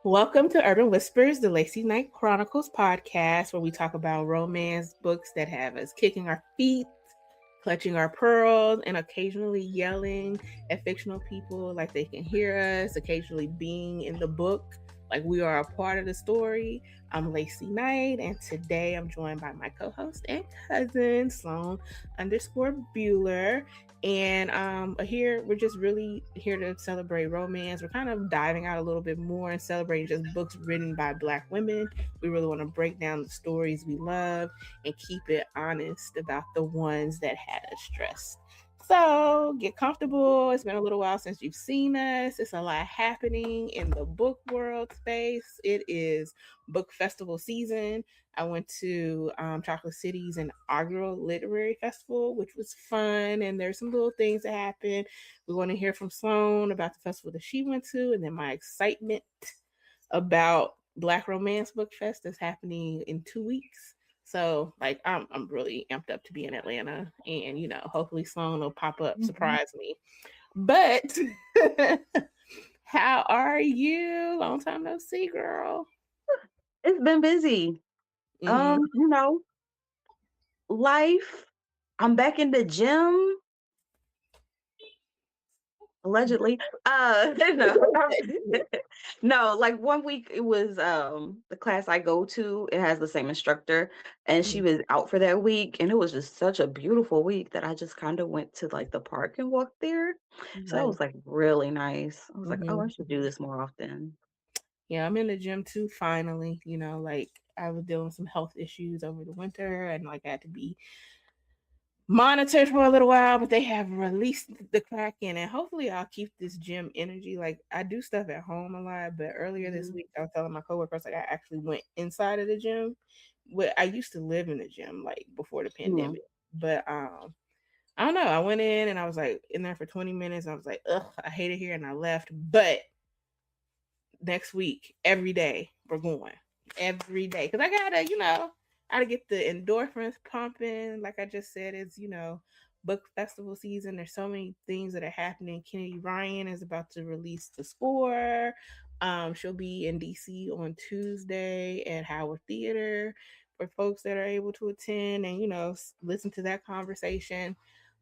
Welcome to Urban Whispers, the LaCie Knight Chronicles podcast, where we talk about romance books that have us kicking our feet, clutching our pearls, and occasionally yelling at fictional people like they can hear us, occasionally being in the book like we are a part of the story. I'm LaCie Knight, and today I'm joined by my co-host and cousin, Sloane _Bueller. And here we're just really here to celebrate romance. We're kind of diving out a little bit more and celebrating just books written by Black women. We really want to break down the stories we love and keep it honest about the ones that had us stressed. So get comfortable. It's been a little while since you've seen us. It's a lot happening in the book world space. It is book festival season. I went to Chocolate City's inaugural literary festival, which was fun. And there's some little things that happened. We want to hear from Sloane about the festival that she went to, and then my excitement about Black Romance Book Fest that's happening in 2 weeks. So, like, I'm really amped up to be in Atlanta, and hopefully Sloane will pop up, surprise me. But how are you? Long time no see, girl. It's been busy. Mm-hmm. Life. I'm back in the gym, allegedly. No. No, like one week it was the class I go to, it has the same instructor, and she was out for that week, and it was just such a beautiful week that I just kind of went to like the park and walked there. So that Nice. was like really nice. I was like, oh, Mm-hmm. I should do this more often. Yeah, I'm in the gym too, finally. Like I was dealing with some health issues over the winter, and like I had to be monitored for a little while, but they have released the Kraken, and hopefully I'll keep this gym energy. Like I do stuff at home a lot, but earlier this Mhm. week I was telling my coworkers like I actually went inside of the gym. I used to live in the gym like before the Mhm. pandemic, but I don't know. I went in and I was like in there for 20 minutes. I was like, ugh, I hate it here, and I left. But next week, every day we're going, every day, because I gotta, I gotta get the endorphins pumping. Like I just said, it's book festival season. There's so many things that are happening. Kennedy Ryan is about to release the score. She'll be in DC on Tuesday at Howard Theater for folks that are able to attend and listen to that conversation.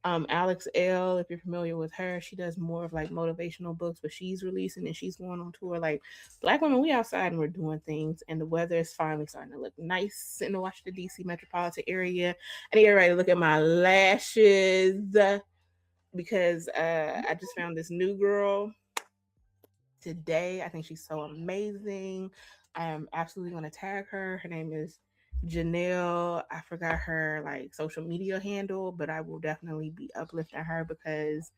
Alex L, if you're familiar with her, she does more of like motivational books, but she's releasing and she's going on tour. Like Black women, we outside and we're doing things, and the weather is finally starting to look nice in the Washington D.C. metropolitan area. I need everybody to look at my lashes because I just found this new girl today. I think she's so amazing. I am absolutely going to tag her. Her name is Janelle. I forgot her like social media handle, but I will definitely be uplifting her because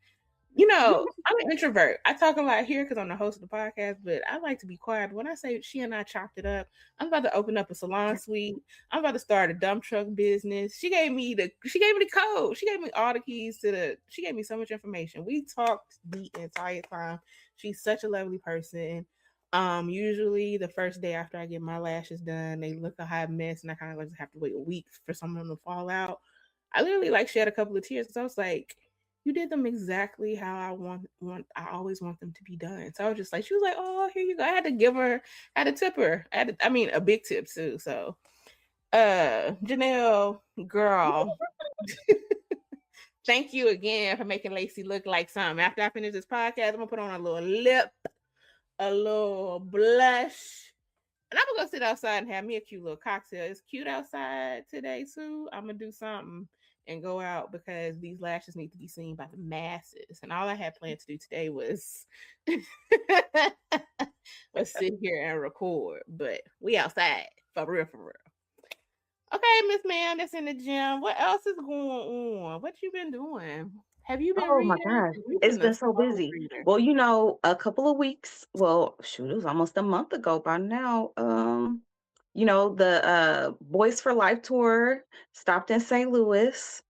I'm an introvert. I talk a lot here because I'm the host of the podcast, but I like to be quiet. But when I say she and I chopped it up, I'm about to open up a salon suite. I'm about to start a dump truck business. She gave me the code. She gave me all the keys to the she gave me so much information. We talked the entire time. She's such a lovely person. Usually the first day after I get my lashes done, they look a hot mess and I kind of just have to wait a week for some of them to fall out. I literally like shed a couple of tears because I was like, you did them exactly how I want I always want them to be done. So I was just like, she was like, oh, here you go. I had to give her, I had to tip her. I mean a big tip too. So Janelle, girl, thank you again for making LaCie look like something. After I finish this podcast, I'm gonna put on a little lip, a little blush. And I'm gonna go sit outside and have me a cute little cocktail. It's cute outside today too. I'm gonna do something and go out because these lashes need to be seen by the masses. And all I had planned to do today was sit here and record. But we outside for real, for real. Okay, Miss Ma'am, that's in the gym. What else is going on? What you been doing? Have you been Oh my reading? gosh, You've it's been a been so slow busy. reader. Well, a couple of weeks, well, shoot, it was almost a month ago by now. The Boys for Life tour stopped in St. Louis.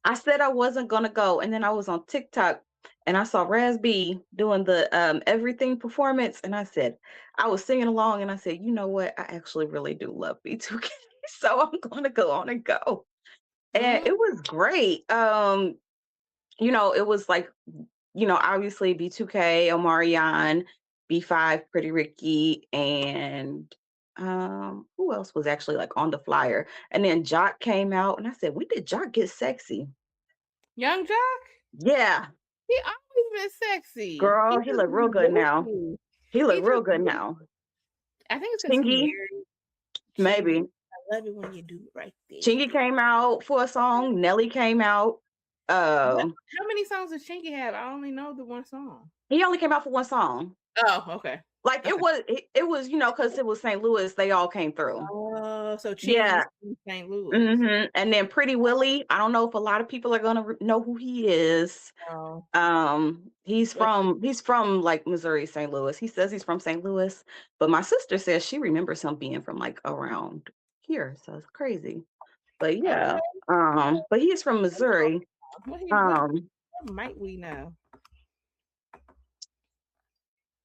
I said I wasn't gonna go, and then I was on TikTok and I saw Raz B doing the everything performance, and I was singing along, and I said, you know what? I actually really do love B2K, so I'm gonna go on and go. And Mm, it was great. It was like, obviously B2K, Omarion. B5, Pretty Ricky, and who else was actually like on the flyer? And then Jock came out, and I said, "When did Jock get sexy?" Young Jock? Yeah, He always been sexy. He girl, he just look real good now. really, He he look real just good now. I think it's because he Chingy, married maybe. Chingy. I love it when you do it right Chingy there. came out for a song. Nelly came out. What? Um, How many songs does Chingy have? I only know the one song. he only came out for one song. Oh, okay. Like Okay. it was, because it was St. Louis, they all came through. Oh, so Yeah. Chingy's from St. Louis. And then Pretty Willie, I don't know if a lot of people are gonna know who he is. Oh, He's what? from like Missouri, St. Louis. He says he's from St. Louis, but my sister says she remembers him being from like around here, so it's crazy. But yeah, Okay. but he's from Missouri. What Um, might we know?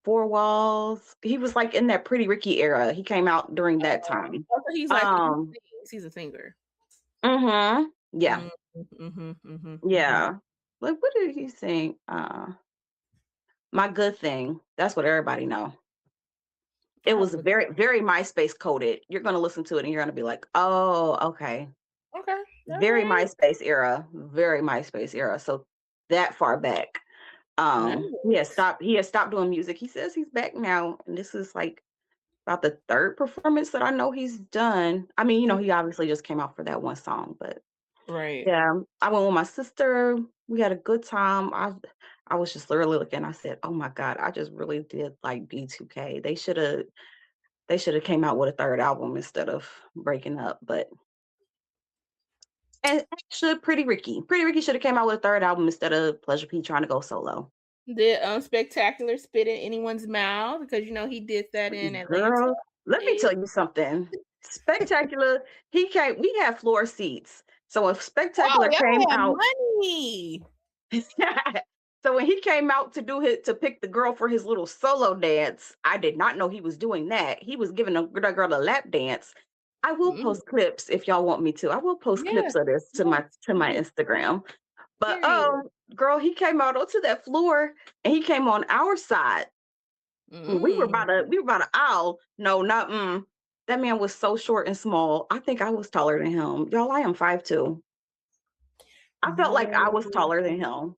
Four Walls. He was like in that Pretty Ricky era. He came out during that time. Oh, so he's like Um, he's a singer. yeah, Mm-hmm. yeah. Like what did he sing? My Good Thing. That's what everybody know. It I was was very, very MySpace coded. You're gonna listen to it and you're gonna be like, oh, okay. okay. All Very right. MySpace era. Very MySpace era. So that far back. Nice. He has stopped doing music. He says he's back now. And this is like about the third performance that I know he's done. I mean, he obviously just came out for that one song, but Right. yeah, I went with my sister. We had a good time. I was just literally looking. I said, "Oh my God, I just really did like B2K. They should have came out with a third album instead of breaking up." But and should Pretty Ricky. Pretty Ricky should have came out with a third album instead of Pleasure P trying to go solo. Did Spectacular spit in anyone's mouth? Because he did that in Atlanta. Girl, let me tell you something. Spectacular, we had floor seats. So if Oh, Spectacular came y'all had out, money. so when he came out to pick the girl for his little solo dance, I did not know he was doing that. He was giving the girl a lap dance. I will Mm, post clips if y'all want me to. I will post yeah. clips of this to Yes. my Yes. Instagram. But Period. girl, he came out onto that floor and he came on our side. We were Mm. about an aisle. No, not that man was so short and small. I think I was taller than him. Y'all, I am 5'2". I felt like I was No. taller than him.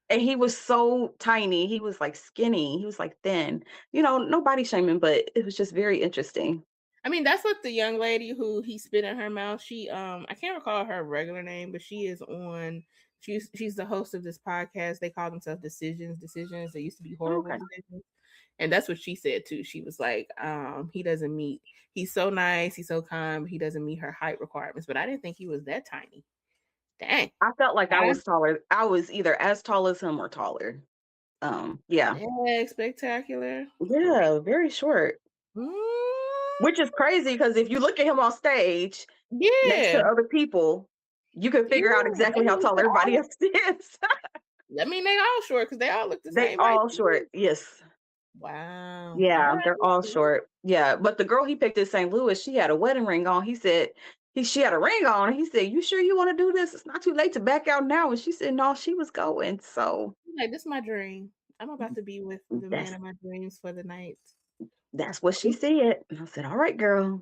And he was so tiny. He was like skinny. He was like thin. Nobody shaming, but it was just very interesting. I mean, that's what the young lady who he spit in her mouth. She I can't recall her regular name, but she is on. She's the host of this podcast. They call themselves Decisions. They used to be Horrible Okay. Decisions. And that's what she said too. She was like, he doesn't meet. He's so nice. He's so kind. But he doesn't meet her height requirements. But I didn't think he was that tiny. Dang. I felt like I Yeah. was taller. I was either as tall as him or taller. Yeah. Yeah, spectacular. Yeah, very short. Mm, Which is crazy because if you look at him on stage next to yeah. other people, you can Yeah. figure out exactly how tall everybody else is. I mean, they all short because they all look the They same height. all short. Yes. Wow. All Yeah, they're all right. short. Yeah. But the girl he picked in St. Louis, she had a wedding ring on. He said, she had a ring on. He said, "You sure you want to do this? It's not too late to back out now." And she said, "No, she was going." So Like, this is my dream. I'm about to be with the man that's of my dreams for the night. that's what she said. And I said, "All right, girl.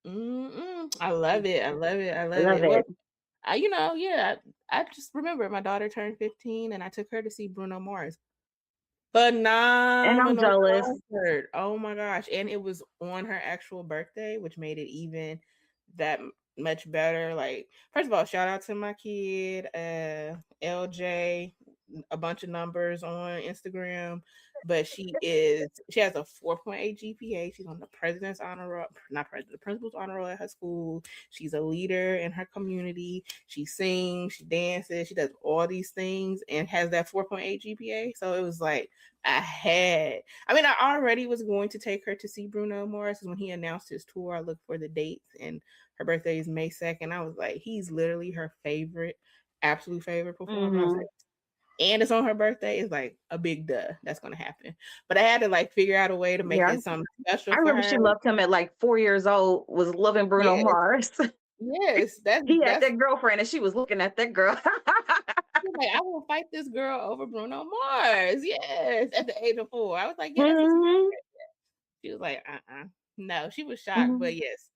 I love it. I love it. I I love love it. Well, it." yeah, I just remember my daughter turned 15 and I took her to see Bruno Mars. And I'm Phenomenal jealous. concert. Oh my gosh. And it was on her actual birthday, which made it even that much better. Like, first of all, shout out to my kid, LJ, a bunch of numbers on Instagram. But she has a 4.8 GPA. She's on the president's honor roll, not president, the principal's honor roll at her school. She's a leader in her community. She sings, she dances, she does all these things and has that 4.8 GPA. So it was like I already was going to take her to see Bruno Mars when he announced his tour. I looked for the dates and her birthday is May 2nd. I was like, he's literally her absolute favorite performer. I was like, and it's on her birthday. It's like a big duh. That's gonna happen. But I had to like figure out a way to make Yeah. it something special I for remember her. she loved him at like 4 years old, was loving Bruno Yes, Mars. yes. He had That's that girlfriend and she was looking at that girl. was like, I will fight this girl over Bruno Mars. Yes, at the age of 4. I was like, yeah, that's a Mhm, She was like, no, she was shocked, but mhm. yes,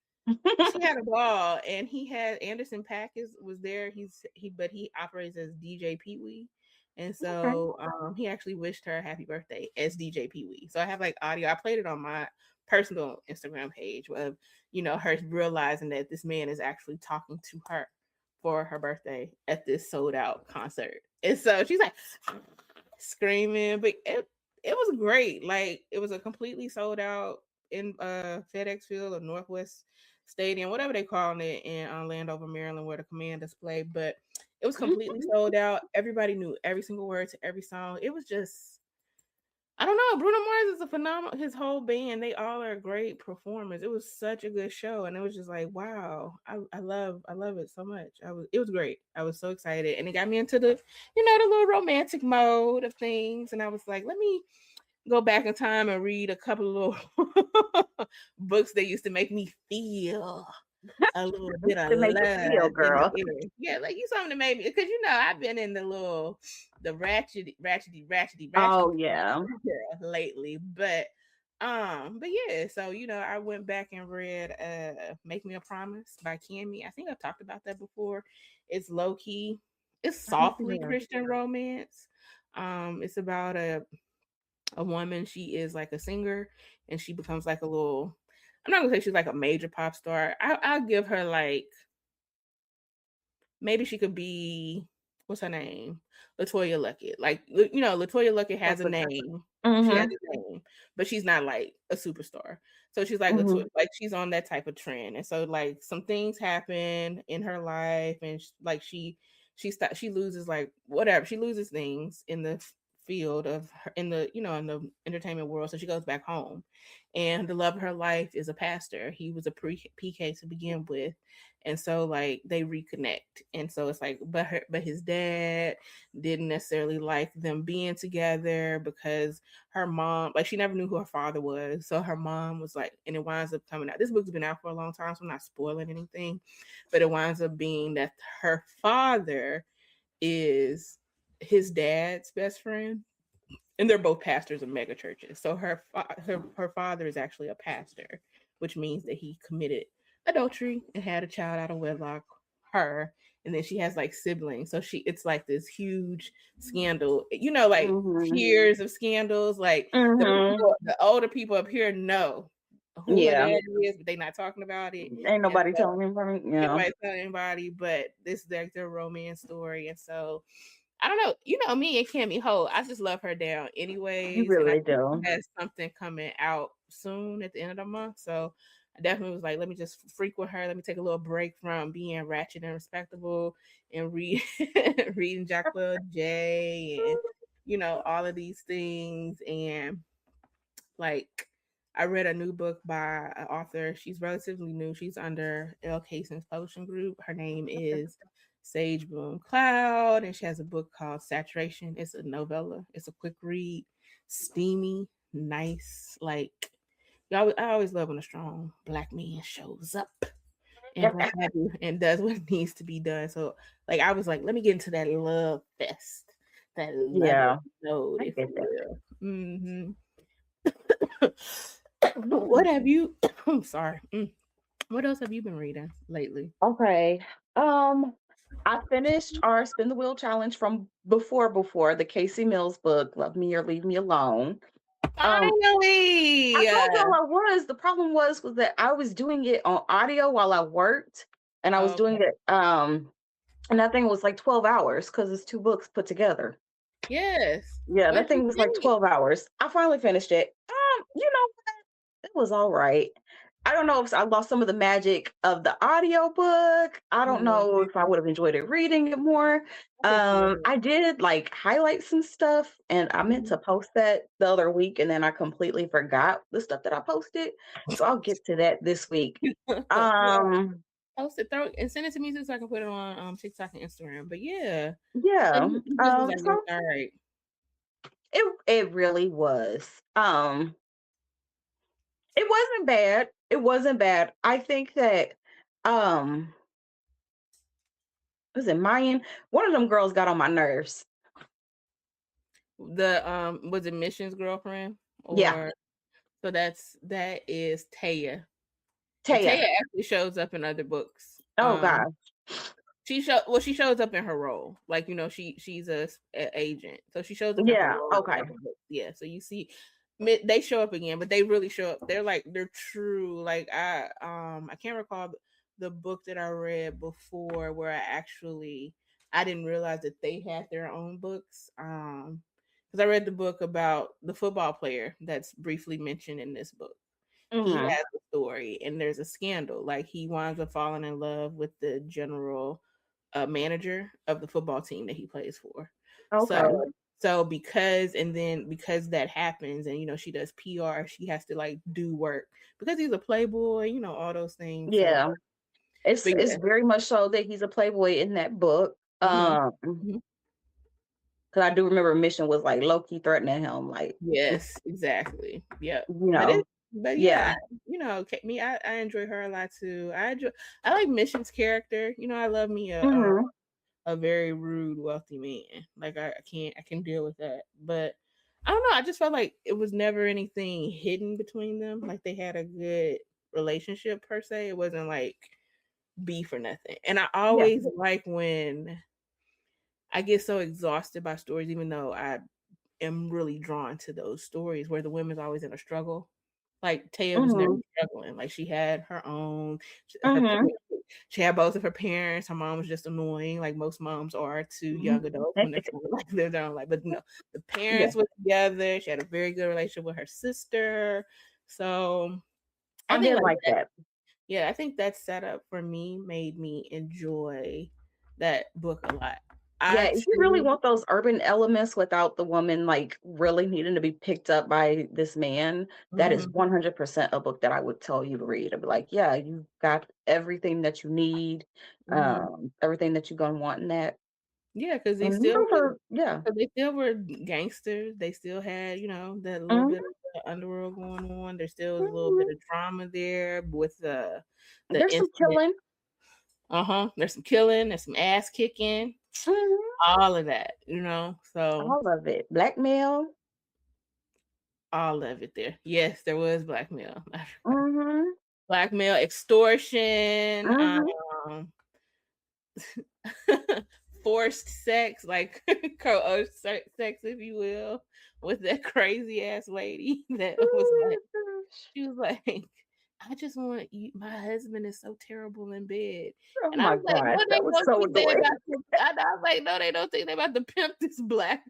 she had a ball, and he had Anderson Paak was there. But he operates as DJ Pee Wee, and Okay. so he actually wished her happy birthday as DJ Pee Wee. So I have like audio. I played it on my personal Instagram page of her realizing that this man is actually talking to her for her birthday at this sold out concert, and so she's like screaming, but it was great. Like it was a completely sold out in FedEx Field or Northwest Stadium, whatever they call it in Landover, Maryland, where the Commanders play. But it was completely sold out. Everybody knew every single word to every song. It was just, I don't know. Bruno Mars is a phenomenal. His whole band, they all are great performers. It was such a good show, and it was just like, wow, I love it so much. It was great. I was so excited, and it got me into the little romantic mode of things. And I was like, let me go back in time and read a couple of little books that used to make me feel a little bit of To make it feel, love in the girl. air. Yeah, like you something to make me, because I've been in the ratchety Oh, yeah. girl lately, but yeah, so I went back and read Make Me a Promise by Cammy. I think I've talked about that before. It's low key, it's I think you softly have. Christian romance. It's about a woman. She is like a singer, and she becomes like a little. I'm not gonna say she's like a major pop star. I'll give her like, maybe she could be, what's her name? Latoya Luckett. Like Latoya Luckett has That's a what that's name. She has Mhm, a name, but she's not like a superstar. So she's like mhm. like she's on that type of trend. And so like some things happen in her life, and like she loses like whatever. She loses things in the field of her, in the in the entertainment world. So she goes back home, and the love of her life is a pastor. He was a PK to begin with, and so like they reconnect. And so it's like, but his dad didn't necessarily like them being together, because her mom, like, she never knew who her father was. So her mom was like, and it winds up coming out, this book's been out for a long time, so I'm not spoiling anything, but it winds up being that her father is his dad's best friend, and they're both pastors of mega churches. So her father is actually a pastor, which means that he committed adultery and had a child out of wedlock. Her, and then she has like siblings. So it's like this huge scandal. Like Mhm, years of scandals. Like mhm. the older people up here know who her Yeah. dad is, but they not talking about it. Ain't And nobody so telling me from yeah. nobody tell anybody, but this is like their romance story. And so I don't know. Me and Cammy Holt, I just love her down You anyways. And I really think she do. has something coming out soon at the end of the month. So I definitely was like, let me just freak with her. Let me take a little break from being ratchet and respectable and read reading Jacqueline J and all of these things. And like, I read a new book by an author. She's relatively new. She's under L. Cason's publishing group. Her name is Sage Bloom Cloud, and she has a book called Saturation. It's a novella. It's a quick read, steamy, nice. Like, I always love when a strong Black man shows up and what have you, and does what needs to be done. So, like, I was like, let me get into that love fest, that love Yeah, mode, I if get you that. will. What have you? I'm sorry. What else have you been reading lately? Okay. Um, I finished our Spin the Wheel challenge from before, the Casey Mills book, Love Me or Leave Me Alone. Um, I Finally, told y'all I was. The problem was that I was doing it on audio while I worked, and I was doing okay. it, and that thing was like 12 hours because it's 2 books put together. Yes. Yeah, What that did you thing was like think? 12 hours. I finally finished it. You know what? It was all right. I don't know if I lost some of the magic of the audiobook. I don't Mhm. know if I would have enjoyed it reading it more. I think you would. I did like highlight some stuff and I meant to post that the other week and then I completely forgot the stuff that I posted. So I'll get to that this week. Yeah. Um, Post it, throw it, and send it to me too, so I can put it on TikTok and Instagram. But yeah, so yeah. you just was like, it was So all right. it really was. It wasn't bad. It wasn't bad. I think that um Was it Mayan? One of them girls got on my nerves. The was it Mission's girlfriend Yeah, or so that is Taya. And Taya. Taya actually shows up in other books. Oh God. She shows up in her role. Like, she's a agent. So she shows up in her Yeah. role in Okay. other books. Yeah. So you see they show up again, but they really show up. They're true. Like I can't recall the book that I read before where I didn't realize that they had their own books. Because I read the book about the football player that's briefly mentioned in this book. He Hmm. has a story and there's a scandal. Like he winds up falling in love with the general manager of the football team that he plays for. Okay. So because that happens and she does PR, she has to like do work because he's a playboy, all those things. So Yeah. It's but it's yeah. very much so that he's a playboy in that book. Mhm. Mhm. Because I do remember Mission was like low key threatening him, like, Yes, exactly. Yep. you But know, yeah, yeah. me, I enjoy her a lot too. I like Mission's character. I love me Hmm. a very rude, wealthy man. Like I can deal with that. But I don't know. I just felt like it was never anything hidden between them. Like they had a good relationship per se. It wasn't like beef or nothing. And I Yeah. always like when I get so exhausted by stories, even though I am really drawn to those stories where the women's always in a struggle. Like Taya was never Hmm. struggling. Like she had her own, her Hmm. she had both of her parents. Her mom was just annoying, like most moms are to young adults when they're trying to like live their own life. But the Yeah. parents were together. She had a very good relationship with her sister. So I I think did like like that. that. Yeah, I think that setup for me made me enjoy that book a lot. Yeah, I if you really too. want those urban elements without the woman like really needing to be picked up by this man, that is Mhm, 100% a book that I would tell you to read. I'd be like, yeah, you got everything that you need, mhm. everything that you're gonna want in that. Yeah, because And those are, yeah. they still were gangsters. They still had, that little Mhm, bit of the underworld going on. There still was a little bit mhm. of drama there with the There's some incident. killing. There's some killing, there's some ass kicking, Mhm. all of that, So All of it. Blackmail. all of it there. Yes, there was blackmail. Mhm, Blackmail, extortion, mhm. forced sex, like coerced sex, if you will, with that crazy ass lady that was Oh like, my gosh. she was like, I just want you. My husband is so terrible in bed, Oh and I my was like, gosh, no, they that was don't so think they annoying. about to. I was like, no, they don't think they about to pimp this black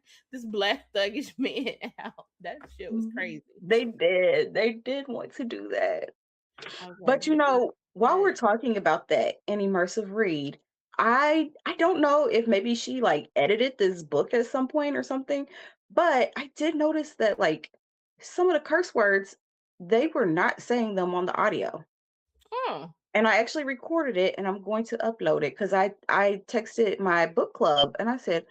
thuggish man out. That shit was Mhm. crazy. They did want to do that. I was like, But, while we're but talking about that, an immersive read, I don't know if maybe she, like, edited this book at some point or something, but I did notice that, like, some of the curse words, they were not saying them on the audio. oh, And I actually recorded it, and I'm going to upload it because I texted my book club, and I said,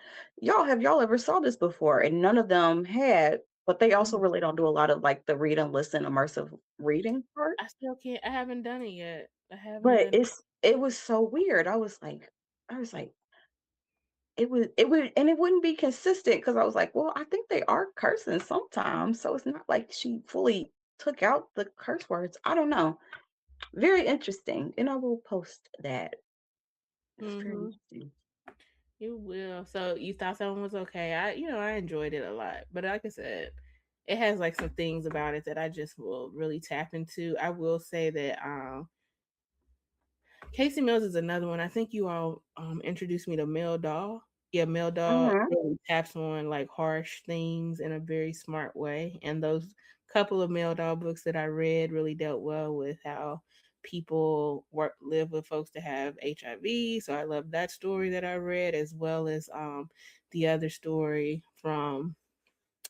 have y'all ever saw this before?" And none of them had, but they also mhm. really don't do a lot of, like, the read and listen immersive reading part. I still can't. I haven't done it yet. I haven't But done. it was so weird. I was like, it would and it wouldn't be consistent because I was like, "Well, I think they are cursing sometimes, so it's not like she fully took out the curse words." I don't know. Very interesting, and I will post that. It's very Mm-hmm. interesting. You will. So you thought that one was okay. I enjoyed it a lot. But like I said, it has like some things about it that I just will really tap into. I will say that Casey Mills is another one. I think you all introduced me to Mel Dahl. Yeah, Mel Dahl Mhm, really taps on like harsh things in a very smart way. And those couple of Mel Dahl books that I read really dealt well with how people live with folks that have HIV. So I love that story that I read, as well as the other story from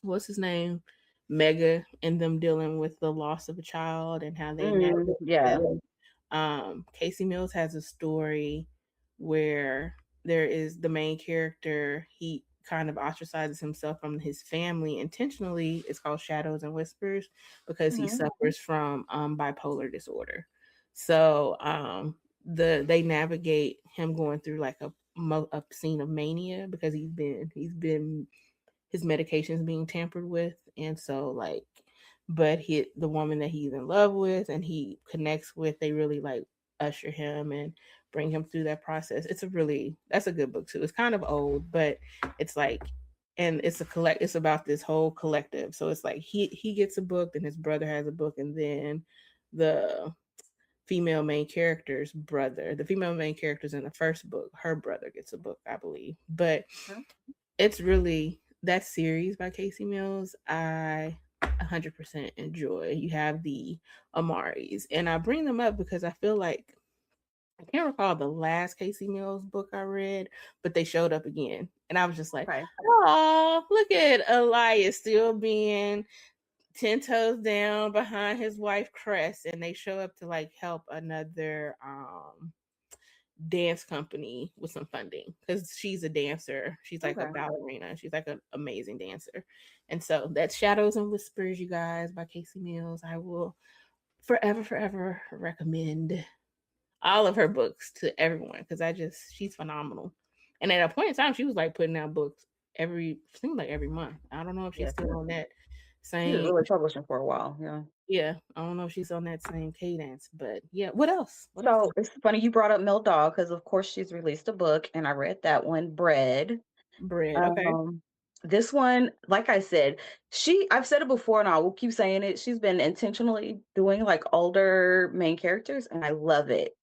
what's his name? Mega, and them dealing with the loss of a child and how they mm, navigate yeah, that. Casey Mills has a story where there is the main character, he kind of ostracizes himself from his family intentionally. It's called Shadows and Whispers because he mhm, suffers from bipolar disorder. So they navigate him going through like a scene of mania because he's been his medications being tampered with, and so like, but the woman that he's in love with and he connects with, they really like usher him and bring him through that process. That's a good book too. It's kind of old, but it's like, and it's about this whole collective. So it's like he gets a book, then his brother has a book, and then the the female main characters in the first book, her brother gets a book, I believe. But Mhm. it's really that series by Casey Mills. I 100% enjoy. You have the Amaris, and I bring them up because I feel like I can't recall the last Casey Mills book I read, but they showed up again, and I was just like, Okay. "Oh, look at Elias still being 10 toes down behind his wife Cress," and they show up to like help another dance company with some funding because she's a dancer. She's like a Okay. ballerina. She's like an amazing dancer. And so that's Shadows and Whispers, you guys, by Casey Mills. I will forever, forever recommend all of her books to everyone because she's phenomenal. And at a point in time, she was like putting out books seemed like every month. I don't know if she's Yeah. still on that He was same, really publishing for a while. Yeah. yeah, I don't know if she's on that same cadence, but yeah. What else? What else? So it's funny you brought up Mel Dahl because, of course, she's released a book, and I read that one, Bread. Bread. Okay. Um, this one, like I said, I've said it before, and I will keep saying it. She's been intentionally doing like older main characters, and I love it.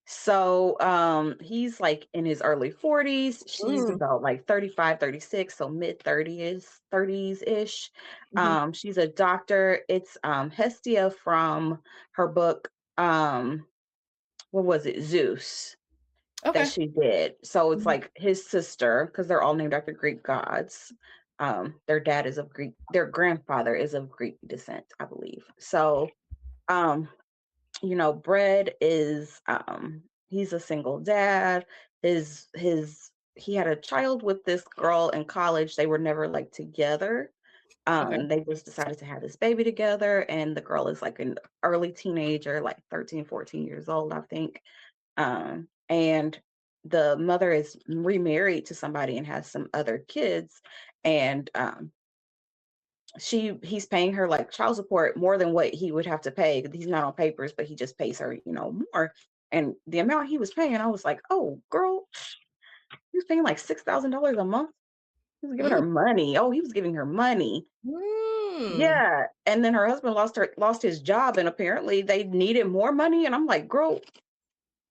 So, he's like in his early 40s. She's Mm, about like 35, 36, so mid 30s ish. hmm. She's a doctor. It's Hestia from her book, what was it? Zeus, that Okay. she did. So it's Mhm. like his sister, because they're all named after Greek gods. Their dad is of Greek, their grandfather is of Greek descent, I believe. So, um, Bread is he's a single dad. He had a child with this girl in college. They were never like together. Okay. They just decided to have this baby together, and the girl is like an early teenager, like 13, 14 years old, I think. And the mother is remarried to somebody and has some other kids, and he's paying her like child support more than what he would have to pay. He's not on papers, but he just pays her, more. And the amount he was paying, I was like, oh girl, he was paying like $6,000 a month. He was giving her Mm. money. Oh, he was giving her money. Mm. Yeah. And then her husband lost his job, and apparently they needed more money. And I'm like, girl,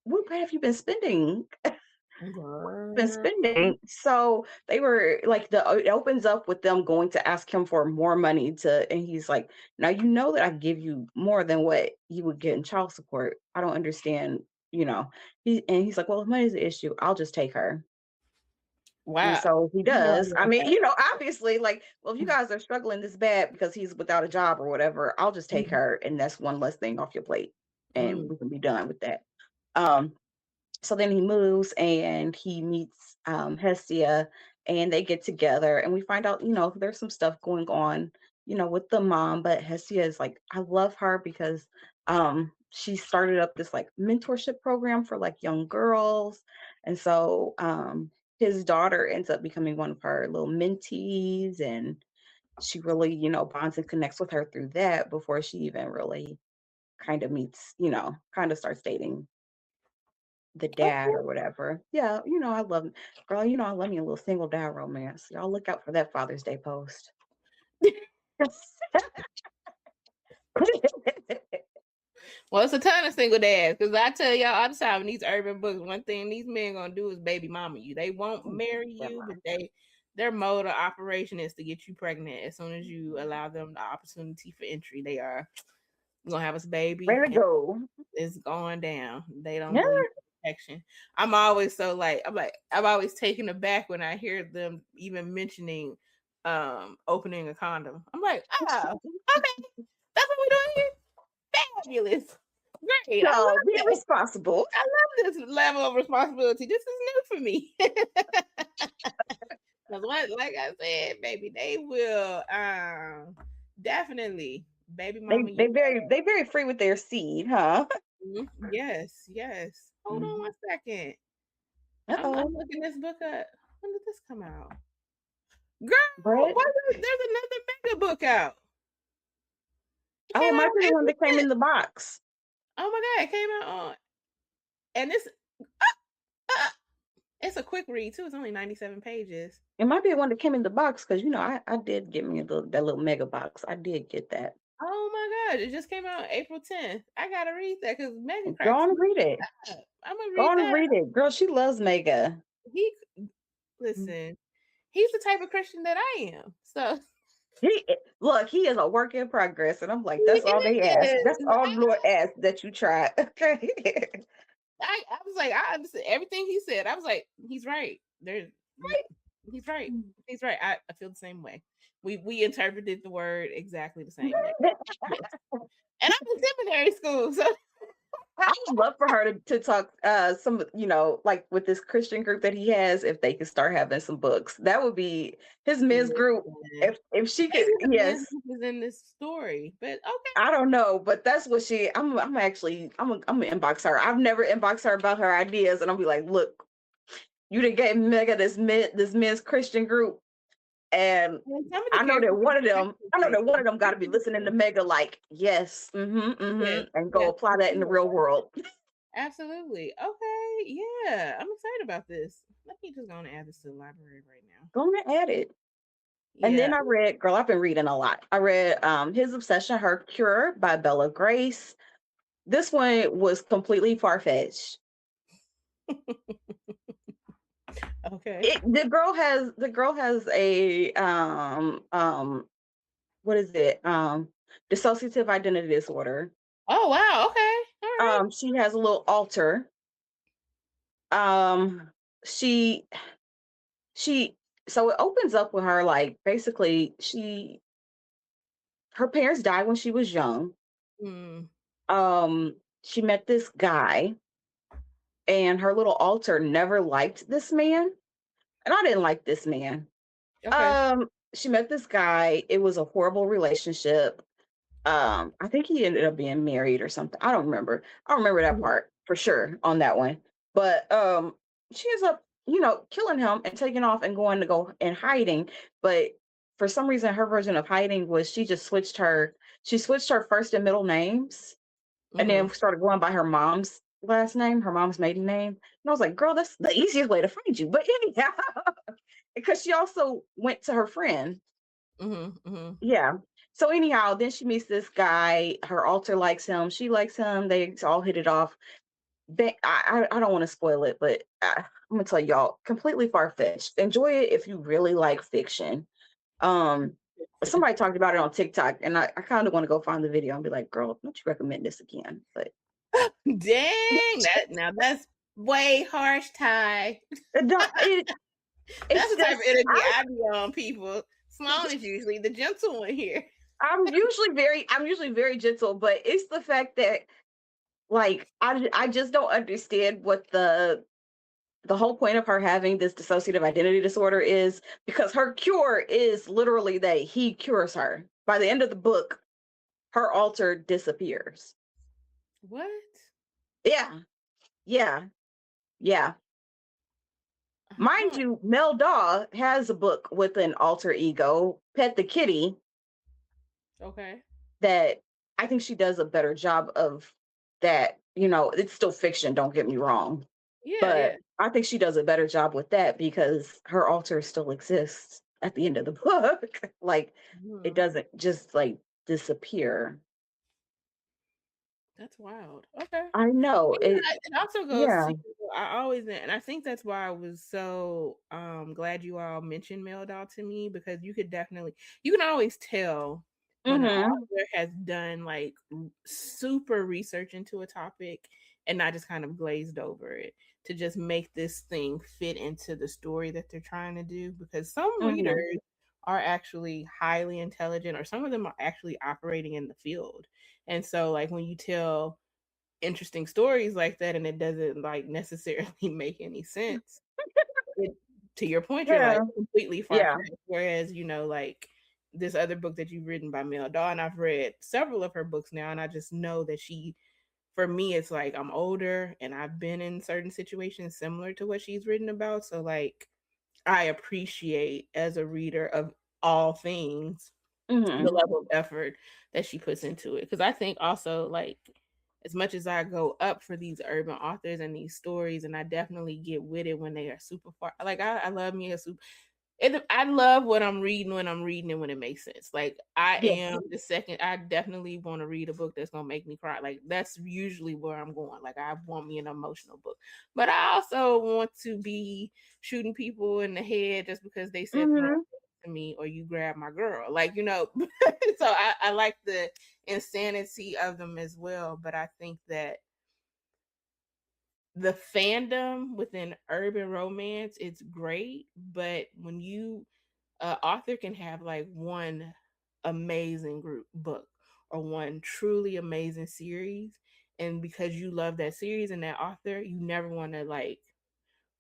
what have you been spending? Been Girl. spending. So they were like, it opens up with them going to ask him for more money and he's like, now you know that I give you more than what you would get in child support. I don't understand, you know. He's like, well, if money's the issue, I'll just take her. And Wow. so he No does. idea I about mean, that. obviously, like, well, if you guys are struggling this bad because he's without a job or whatever, I'll just take Mm. her, and that's one less thing off your plate, and Mm. we can be done with that. Um, so then he moves and he meets Hestia, and they get together, and we find out, there's some stuff going on, with the mom. But Hestia is like, I love her because she started up this like mentorship program for like young girls. And so his daughter ends up becoming one of her little mentees, and she really, bonds and connects with her through that before she even really kind of meets, kind of starts dating the dad or Okay. whatever. Yeah, I love girl, I love me a little single dad romance. Y'all look out for that Father's Day post. Well, it's a ton of single dads because I tell y'all all the time in these urban books, one thing these men gonna do is baby mama you. They won't marry Yeah, you, but their mode of operation is to get you pregnant as soon as you allow them the opportunity for entry. They are gonna have us baby, ready to and go. it's going down. They don't Yeah. believe in protection. I'm always taken aback when I hear them even mentioning opening a condom. I'm like, oh, okay, that's what we're doing here. Fabulous. Great. I So love be this. responsible. I love this level of responsibility. This is new for me. Because like I said, baby, they will definitely baby They mama you. they very they very free with their seed, huh? Mhm. Yes, yes. Hold on Mhm. one second. I'm Uh-oh. looking this book up. When did this come out? Girl, Brett? there's another mega book out. It Oh, came it out might be on the one April that came 10th. in the box. Oh my god, it came out on, and it's a quick read too. It's only 97 pages. It might be the one that came in the box because, I did get me that little mega box. I did get that. Oh my god, it just came out April 10th. I gotta read that because Megan Go cracks on and me read it. up. I'm gonna Go read on and that. read it. Girl, she loves mega. He listen. He's the type of Christian that I am. So Look, he is a work in progress. And I'm like, that's all they he ask. That's is. all the Lord asked that you try. Okay. I was like, I understand everything he said. I was like, he's right. He's right. He's right. I feel the same way. We interpreted the word exactly the same way. Yes. And I'm in seminary school, so I would love for her to talk some, like with this Christian group that he has, if they could start having some books. That would be his men's group. listen, If she could, maybe the yes. men's group is in this story, but okay. I don't know, but that's what I'm actually I'm gonna inbox her. I've never inboxed her about her ideas, and I'll be like, look, you done gave Mega this men's Christian group. And And some of the I know characters that one of them got to be listening to like Mega like, yes, yes, and go yes, apply that in the real world. absolutely. Okay, yeah, I'm excited about this. Let me just go and add this to the library right now. Go on and add it. And then Yeah. girl, I've been reading a lot. I read His Obsession, Her Cure by Bella Grace. This one was completely far-fetched. Okay. The girl has a what is it? Dissociative identity disorder. Oh wow. Okay. All right. She has a little alter. Um, she she so it opens up with her like basically her parents died when she was young. Mm, She met this guy and her little alter never liked this man. And I didn't like this man. okay. She met this guy. It was a horrible relationship. I think he ended up being married or something. I don't remember that Mhm. part for sure on that one. But she ends up, killing him and taking off and going to go and hiding. But for some reason her version of hiding was she switched her first and middle names and then Mhm. started going by her mom's last name, her mom's maiden name. And I was like, girl, that's the easiest way to find you. But anyhow, because she also went to her friend. Mhm. Mhm. Yeah. So anyhow, then she meets this guy. Her alter likes him. She likes him. They all hit it off. I don't want to spoil it, but I'm gonna tell y'all, completely far fetched. Enjoy it if you really like fiction. Um, Somebody talked about it on TikTok, and I kind of want to go find the video and be like, "Girl, don't you recommend this again?" But Dang, that's way harsh, Ty. That's it's the type of just energy I be on, people. Sloane is usually the gentle one here. I'm usually very gentle, but it's the fact that like I just don't understand what the whole point of her having this dissociative identity disorder is, because her cure is literally that he cures her. By the end of the book, her alter disappears. What? Yeah, yeah, yeah. I Mind don't. you, Mel Dahl has a book with an alter ego, Pet the Kitty, Okay. that I think she does a better job of that. It's still fiction, don't get me wrong. Yeah. But Yeah. I think she does a better job with that because her alter still exists at the end of the book. Like it Mhm. doesn't just like disappear. That's wild. Okay. I know it. It also goes Yeah. to, I always, and I think that's why I was so glad you all mentioned Mel Dahl to me, because you can always tell when an Mm-hmm. author has done like super research into a topic and not just kind of glazed over it to just make this thing fit into the story that they're trying to do, because some Mm-hmm. readers are actually highly intelligent, or some of them are actually operating in the field. And so like when you tell interesting stories like that and it doesn't like necessarily make any sense, it, to your point, you're like Yeah. completely Yeah. far-fetched. Whereas, like this other book that you've written by Mel Dahl, and I've read several of her books now, and I just know that she for me, it's like I'm older and I've been in certain situations similar to what she's written about. So like I appreciate as a reader of all things the Mhm. level of effort that she puts into it. Because I think also like as much as I go up for these urban authors and these stories, and I definitely get with it when they are super far. Like I love me a super I love what I'm reading when I'm reading it when it makes sense. Like I Yeah. am the second. I definitely want to read a book that's gonna make me cry. Like that's usually where I'm going. Like I want me an emotional book, but I also want to be shooting people in the head just because they said the wrong Mhm. thing to me or you grab my girl. Like you know. So I like the insanity of them as well. But I think that the fandom within urban romance it's great, but when you author can have like one amazing group book or one truly amazing series, and because you love that series and that author you never want to like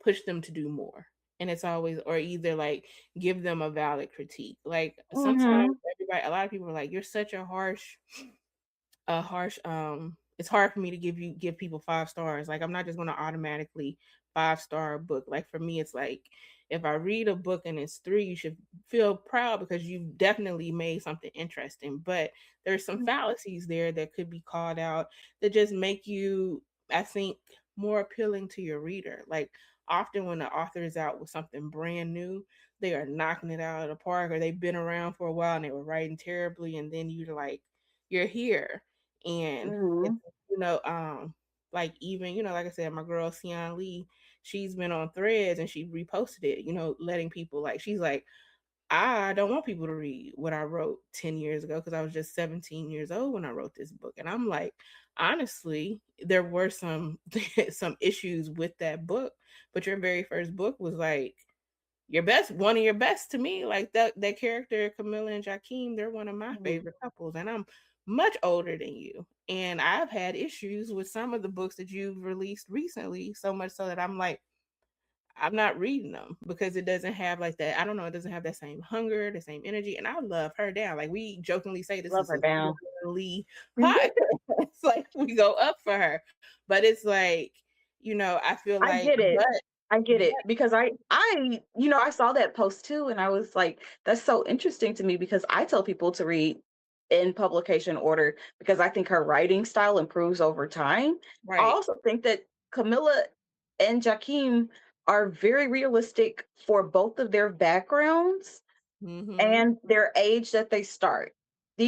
push them to do more, and it's always or either like give them a valid critique. Like sometimes Mhm. everybody a lot of people are like you're such a harsh it's hard for me to give people 5 stars. Like I'm not just going to automatically 5-star book. Like for me it's like if I read a book and it's 3 you should feel proud because you definitely made something interesting, but there's some fallacies there that could be called out that just make you I think more appealing to your reader. Like often when the author is out with something brand new they are knocking it out of the park, or they've been around for a while and they were writing terribly, and then you're like you're here and it's Mhm. you know like even like I said my girl Sion Lee, she's been on threads and she reposted it, letting people like she's like I don't want people to read what I wrote 10 years ago because I was just 17 years old when I wrote this book. And I'm like, honestly, there were some some issues with that book, but your very first book was like your best one of your best to me. Like that character Camilla and Jakeem, they're one of my Mhm. favorite couples, and I'm much older than you, and I've had issues with some of the books that you've released recently, so much so that I'm like I'm not reading them because it doesn't have like that. I don't know, it doesn't have that same hunger, the same energy, and I love her down. Like we jokingly say this Love is her a down. Lee podcast. It's like we go up for her, but it's like I feel I like get it. I get but it because I saw that post too, and I was like, that's so interesting to me because I tell people to read in publication order because I think her writing style improves over time. I right. also think that Camilla and Jakeem are very realistic for both of their backgrounds Mm-hmm. and their age that they start.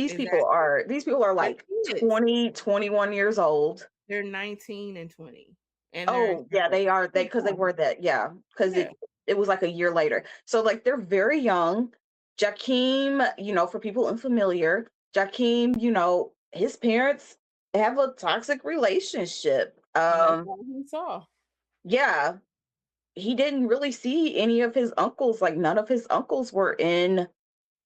Exactly. These people are They're like kids. 20, 21 years old. They're 19 and 20. And they're Oh, yeah, they are. They they're because they young. were that, yeah, because Yeah. it was like a year later. So like they're very young. Jakeem, for people unfamiliar, Jakeem, his parents have a toxic relationship. And that's all he saw. Yeah, he didn't really see any of his uncles. Like none of his uncles were in,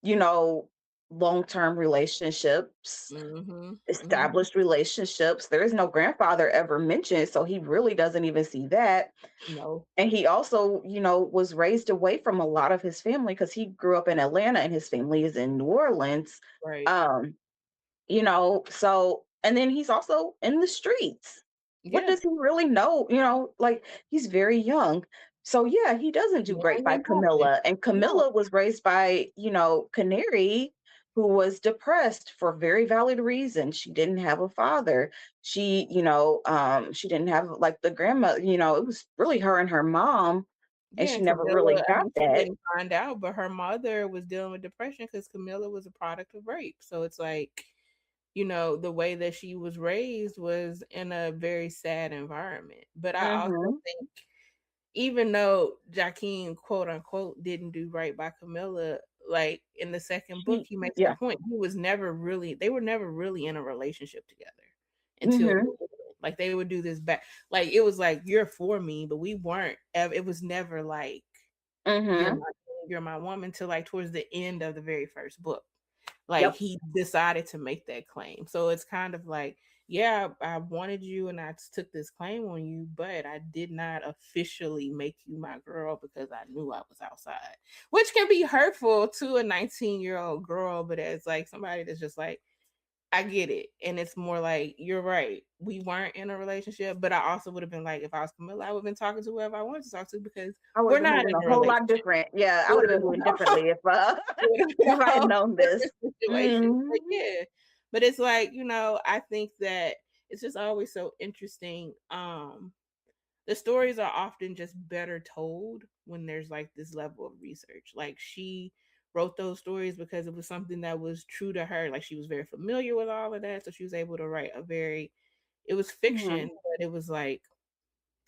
you know, long-term relationships, Mm-hmm. Mm-hmm. established relationships. There is no grandfather ever mentioned, so he really doesn't even see that. No. And he also, was raised away from a lot of his family because he grew up in Atlanta and his family is in New Orleans. Right. Um, so and then he's also in the streets. What Yeah. does he really know? Like he's very young. So yeah, he doesn't do great Young by and happy. Camilla. And No. Camilla was raised by, Canary, who was depressed for very valid reasons. She didn't have a father. She didn't have like the grandma, it was really her and her mom, and Yeah, she and never really Camilla, I got mean, she that. didn't find out, but her mother was dealing with depression because Camilla was a product of rape. So it's like, the way that she was raised was in a very sad environment. But I also Hmm. think, even though Jakeem, quote unquote, didn't do right by Camilla, like in the second book, he makes the Yeah. point they were never really in a relationship together until Hmm. like they would do this back. Like it was like, you're for me, but we weren't. It was never like, you're Hmm. my you're my woman till like towards the end of the very first book. Like Yep. he decided to make that claim. So it's kind of like, yeah, I wanted you and I took this claim on you, but I did not officially make you my girl because I knew I was outside, which can be hurtful to a 19-year-old girl. But as like somebody that's just like, I get it. And it's more like, you're right. We weren't in a relationship, but I also would have been like, if I was Camilla, I would have been talking to whoever I wanted to talk to because I would we're have been not moving in a a whole lot relationship. different. Yeah, I It would would have have been moving been, differently if it would have been if a I had whole known this. different situation. But Mhm. yeah. But it's like, I think that it's just always so interesting. The stories are often just better told when there's like this level of research. Like she wrote those stories because it was something that was true to her. Like she was very familiar with all of that. So she was able to write it was fiction, Mhm. but it was like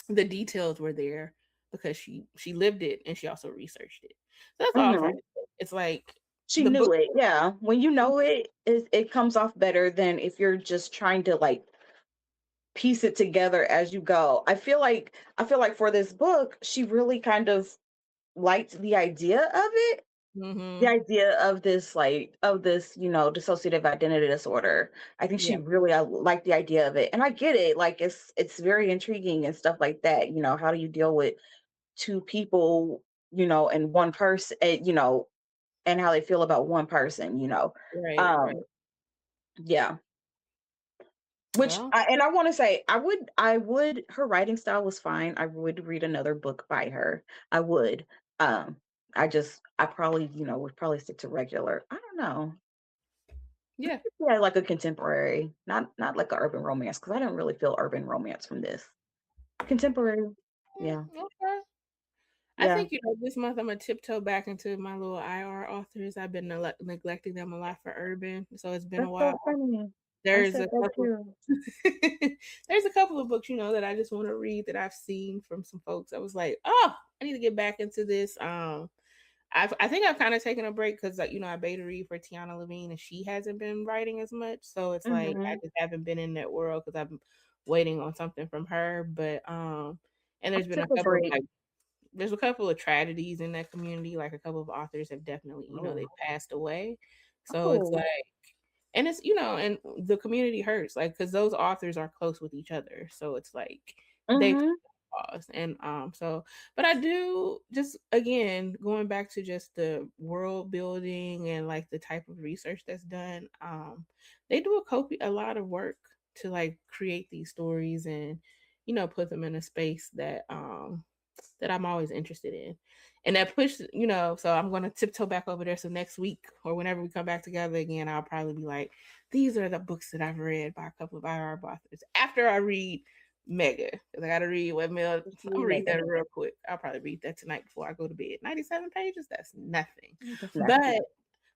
the details were there because she lived it and she also researched it. So that's all I'm trying Mhm. to say. It's like She the book. knew it. Yeah, when you know it, it comes off better than if you're just trying to like piece it together as you go. I feel like for this book, she really kind of liked the idea of it. The Hmm. idea of this, like, of this, dissociative identity disorder. I think she Yeah, really liked the idea of it. And I get it. Like it's very intriguing and stuff like that. How do you deal with two people, and one person, and how they feel about one person. right, right. Um, yeah. Which Well, I want to say I would her writing style was fine. I would read another book by her. I would. Um I probably, would probably stick to regular. I don't know. yeah. Yeah, like a contemporary, not like a urban romance because I didn't really feel urban romance from this. Contemporary. Yeah. Okay. I Yeah. think this month I'm gonna tiptoe back into my little IR authors. I've been neglecting them a lot for urban, so it's been a That's while. so funny. I There's said a that couple. too. There's a couple of books, that I just want to read that I've seen from some folks. I was like, oh, I need to get back into this. I think I've kind of taken a break because I beta read for Tiana Levine and she hasn't been writing as much, so it's like I Mhm. just haven't been in that world because I'm waiting on something from her. But and I'm there's been a super couple of free. there's a couple of tragedies in that community. Like a couple of authors have definitely, they Oh. passed away. So it's like, Oh. and it's, and the community hurts, like, because those authors are close with each other. So it's like they Mhm. pause. And but I do just, again, going back to just the world building and like the type of research that's done, they do a lot of work to like create these stories and, put them in a space that I'm always interested in. And that push, so I'm going to tiptoe back over there. So next week or whenever we come back together again, I'll probably be like, these are the books that I've read by a couple of IR authors. After I read Mega, because I got to read what Mel, I'm going to read Mega. that real quick. I'll probably read that tonight before I go to bed. 97 pages, that's nothing. That's But nothing.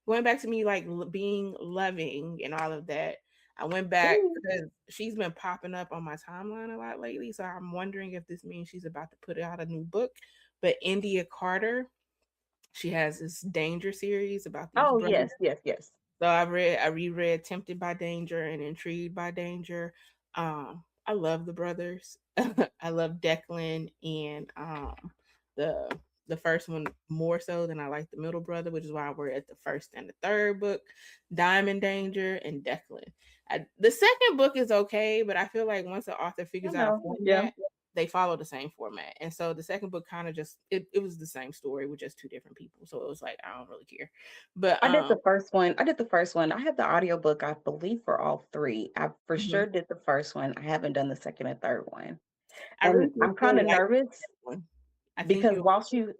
going back to me like being loving and all of that, I went back Ooh. because she's been popping up on my timeline a lot lately. So I'm wondering if this means she's about to put out a new book. But Endiya Carter, she has this Danger series about these Oh, brothers. yes, yes, yes. So I reread Tempted by Danger and Intrigued by Danger. I love the brothers. I love Declan and the the first one more so than I like the middle brother, which is why we're at the first and the third book, Diamond Danger and Declan. The second book is okay, but I feel like once the author I figures out a know. Yeah. format, they follow the same format. And so the second book kind of just it was the same story with just two different people. So it was like I don't really care. But I did the first one. I did the first one. I have the audiobook, I believe, for all three. I for mhm. sure did the first one. I haven't done the second and third one. I really And think I'm kind you'll of like nervous that one. I think because you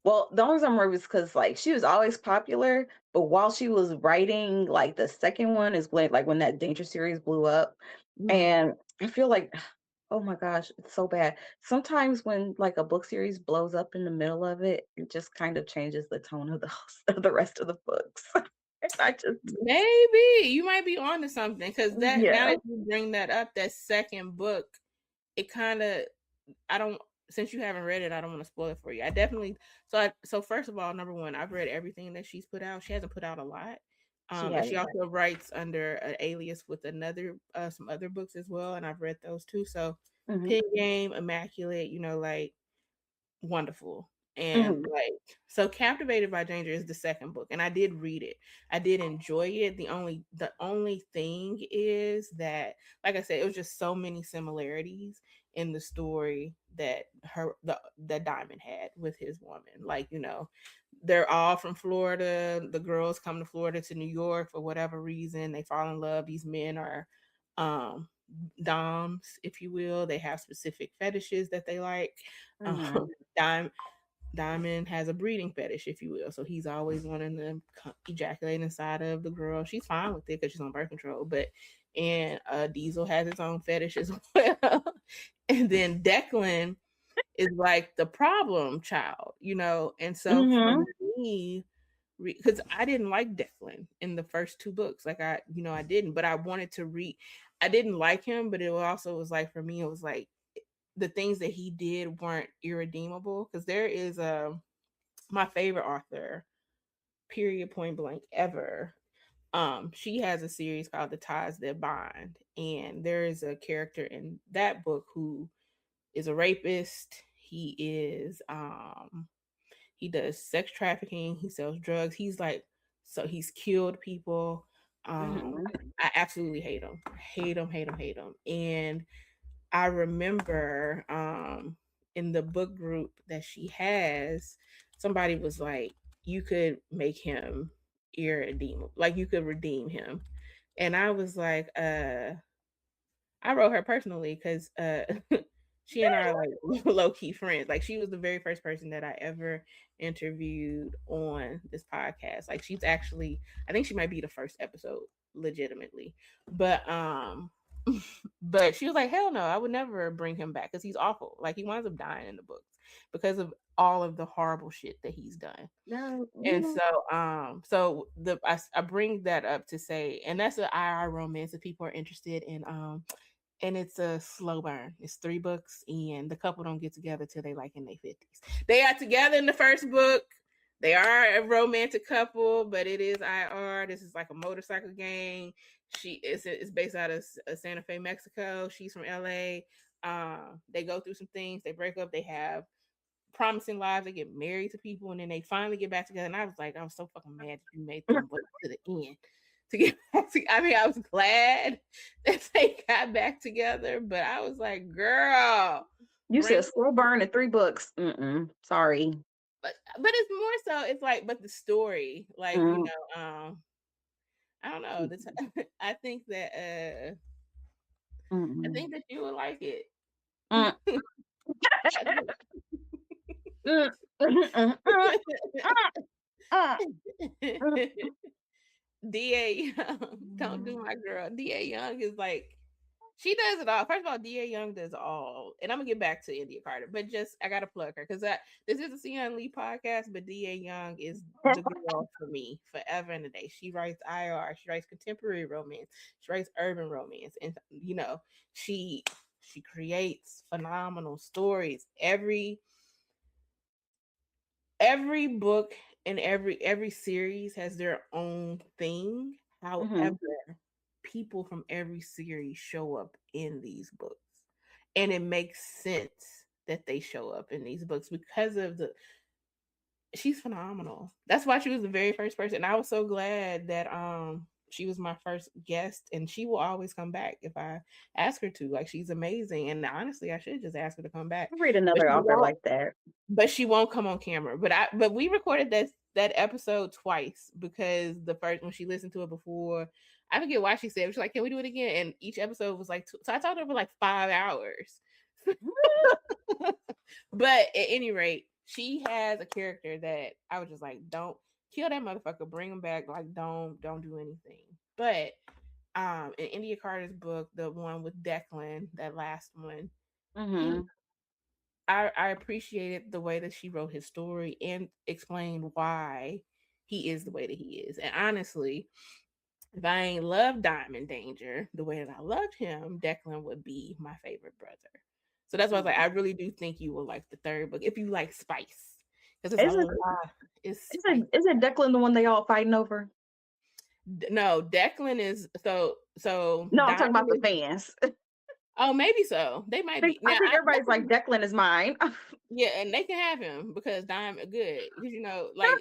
the only reason I'm nervous because like she was always popular, but while she was writing like the second one is when like when that Danger series blew up. mhm. And I feel like, oh my gosh, it's so bad. Sometimes when like a book series blows up in the middle of it, it just kind of changes the tone of the of the rest of the books. And I just, Maybe you might be onto something because that now yeah, that you bring that up, that second book, it kind of I don't since you haven't read it, I don't want to spoil it for you. I definitely so first of all, number one, I've read everything that she's put out. She hasn't put out a lot. she And has she it. also writes under an alias with another some other books as well, and I've read those too. So Hmm. Pin Game, Immaculate, like wonderful. And Mhm. so Captivated by Danger is the second book, and I did read it. I did enjoy it. The only thing is that, like I said, it was just so many similarities in the story that that Diamond had with his woman. Like, they're all from Florida. The girls come to Florida to New York for whatever reason. They fall in love. These men are um doms, if you will. They have specific fetishes that they like. Um, Mhm. Dime Diamond has a breeding fetish, if you will. So he's always wanting to ejaculate inside of the girl. She's fine with it because she's on birth control. And Diesel has his own fetish as well. And then Declan is like the problem child, And so for Mhm. me, because I didn't like Declan in the first two books, like I didn't, but I wanted to read. I didn't like him, but it also was like, for me, it was like the things that he did weren't irredeemable. Because there is my favorite author, period, point blank, ever. She has a series called The Ties That Bind, and there is a character in that book who is a rapist. He does sex trafficking, he sells drugs. He's killed people. Mhm. I absolutely hate him. Hate him, hate him, hate him. And I remember in the book group that she has, somebody was like, you could make him irredeemable. Like, you could redeem him. And I was like, I wrote her personally because she and I are like low key friends. Like, she was the very first person that I ever interviewed on this podcast. Like, she's actually, I think she might be the first episode, legitimately. But but she was like, hell no, I would never bring him back because he's awful. Like, he winds up dying in the books because of all of the horrible shit that he's done. No, And so I bring that up to say, and that's an IR romance if people are interested in. And it's a slow burn. It's 3 books, and the couple don't get together till they like in their 50s. They are together in the first book. They are a romantic couple, but it is IR. This is like a motorcycle gang. It's based out of Santa Fe, Mexico. She's from LA. They go through some things. They break up. They have promising lives. They get married to people, and then they finally get back together. And I was like, I was so fucking mad that you made them wait to the end to get back together. I mean, I was glad that they got back together, but I was like, girl, you bring. said slow burn in 3 books. Sorry. But it's more so. It's like, but the story, like, Mm. I don't know. I think that I Mm-mm. think that you would like it. Mm. Mm. Mm. Mm. Mm. Mm. Da Young, don't do Mm. my girl. Da Young is like, she does it all. First of all, Da Young does all, and I'm gonna get back to Endiya Carter, but just I gotta plug her because this is a Sion Lee podcast, but Da Young is the girl for me forever and a day. She writes IR, she writes contemporary romance, she writes urban romance, and she creates phenomenal stories. Every book and every series has their own thing. Mhm. However, people from every series show up in these books. And it makes sense that they show up in these books because of the she's phenomenal. That's why she was the very first person. I was so glad that she was my first guest, and she will always come back if I ask her to. Like, she's amazing. And honestly, I should just ask her to come back. I read But another she author won't like that. come on camera. But we recorded that episode twice because the first when she listened to it before, I forget why she said it. She's like, "Can we do it again?" And each episode was like so I talked to her for like 5 hours. But at any rate, she has a character that I was just like, don't kill that motherfucker, bring him back. Like, don't do anything. But in Endiya Carter's book, the one with Declan, that last one, he Mhm. I appreciated the way that she wrote his story and explained why he is the way that he is. And honestly, if I ain't loved Diamond Danger the way that I loved him, Declan would be my favorite brother. So that's why I was like, I Mhm. really do think you will like the third book if you like spice. Because it's a Isn't lot. It's spice. isn't Declan the one they all fighting over? No, Declan is so No, I'm talking Diamond about the is fans. Oh, maybe so. They might be. I Now, think everybody's like, Declan is mine. yeah, and they can have him because Diamond good. Because like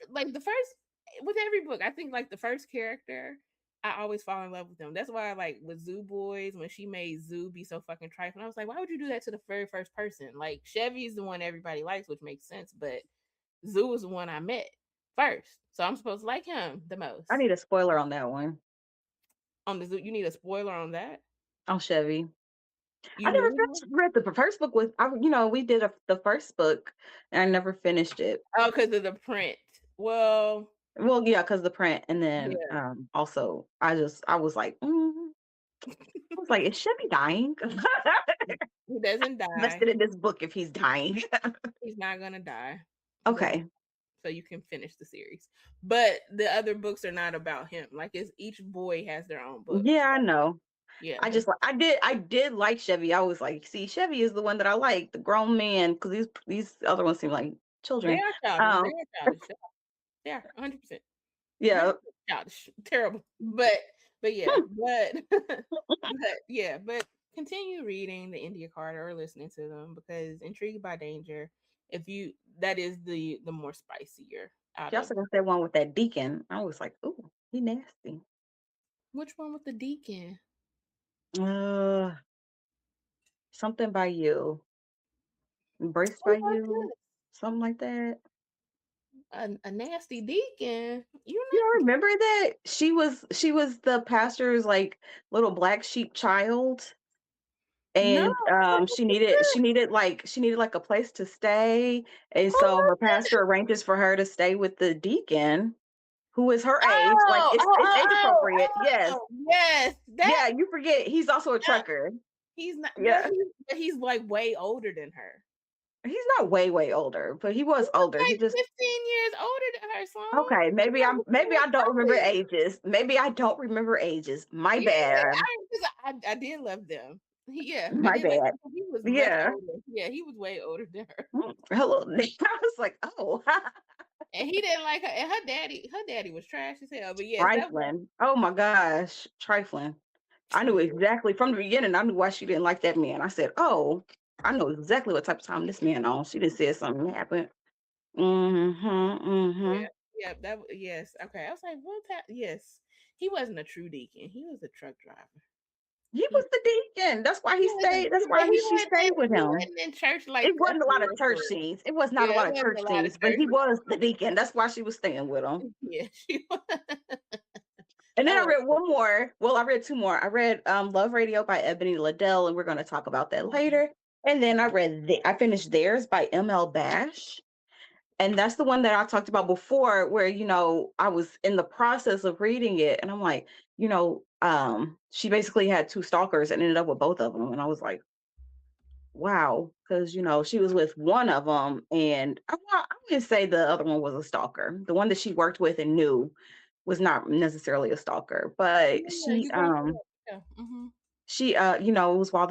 like the first with every book, I think like the first character, I always fall in love with them. That's why like with Zoo Boys, when she made Zoo be so fucking trifling, I was like, why would you do that to the very first person? Like Chevy's the one everybody likes, which makes sense, but Zoo was the one I met first, so I'm supposed to like him the most. I need a spoiler on that one. On the Zoo, you need a spoiler on that. On Chevy. I You never knew him? read the first book with we did the first book and I never finished it. Oh, because of the print. Well, Well, yeah, because the print, and then yeah, also I was like, I was like, is Chevy dying? he doesn't die. Invested in this book if he's dying. He's not gonna die. But Okay. so you can finish the series. But the other books are not about him. Like it's each boy has their own book. Yeah, I know. Yeah, I did like Chevy. I was like, see, Chevy is the one that I like, the grown man, because these other ones seem like they children. are childish. They Um, are childish. They are 100%. yeah, 100% childish. Terrible. But yeah, but continue reading the Endiya Carter or listening to them because Intrigued by Danger, if you that is the more spicier out she of also got that one with that deacon. I was like, ooh, he nasty. which one with the deacon? Uh, something by you, embraced Who by was you, this? something like that. A nasty deacon. You You not don't remember that? She was the pastor's like little black sheep child, no. and she needed like a place to stay, and Who so was her pastor it? arranges for her to stay with the deacon, who is her age. Like Oh, it's age appropriate. Yes, yes. That yeah. You forget he's also a uh, trucker. he's not, Yeah, but he's like way older than her. he's not way older, but he He was was older. He like just 15 years older than her, Sloane. okay. He was Maybe I don't remember college. ages. Maybe I don't remember ages. My Yeah, bad. 'cause I did love them. Yeah, I My did like bad. he was much Yeah. older. Yeah, he was way older than her. Hello. I was like, oh, And he didn't like her. And her daddy was trash as hell. But yes, that was trifling. Oh my gosh, trifling. I knew exactly from the beginning. I knew why she didn't like that man. I said, oh, I know exactly what type of time this man on. She just said something happened. Mm-hmm. Mm-hmm. yeah, yeah, yes. Okay. I was like, what's that? Yes. He wasn't a true deacon. He was a truck driver. He He was the deacon. That's why he stayed. That's but why she stayed with he him. wasn't in church It like that wasn't a lot of for church real. scenes. It was not a Yeah, lot it of wasn't church a lot of scenes, but church. he was the deacon. That's why she was staying with him. Yeah, she was. And then I I love read one more. Well, I read two more. I read Love Radio by Ebony Liddell, and we're going to talk about that later. And then I finished Theirs by ML Bash. And that's the one that I talked about before, where, I was in the process of reading it. And I'm like, she basically had two stalkers and ended up with both of them. And I was like, wow. Because, she was with one of them. And I wouldn't say the other one was a stalker. The one that she worked with and knew was not necessarily a stalker, but yeah, you brought that up. Yeah. it was while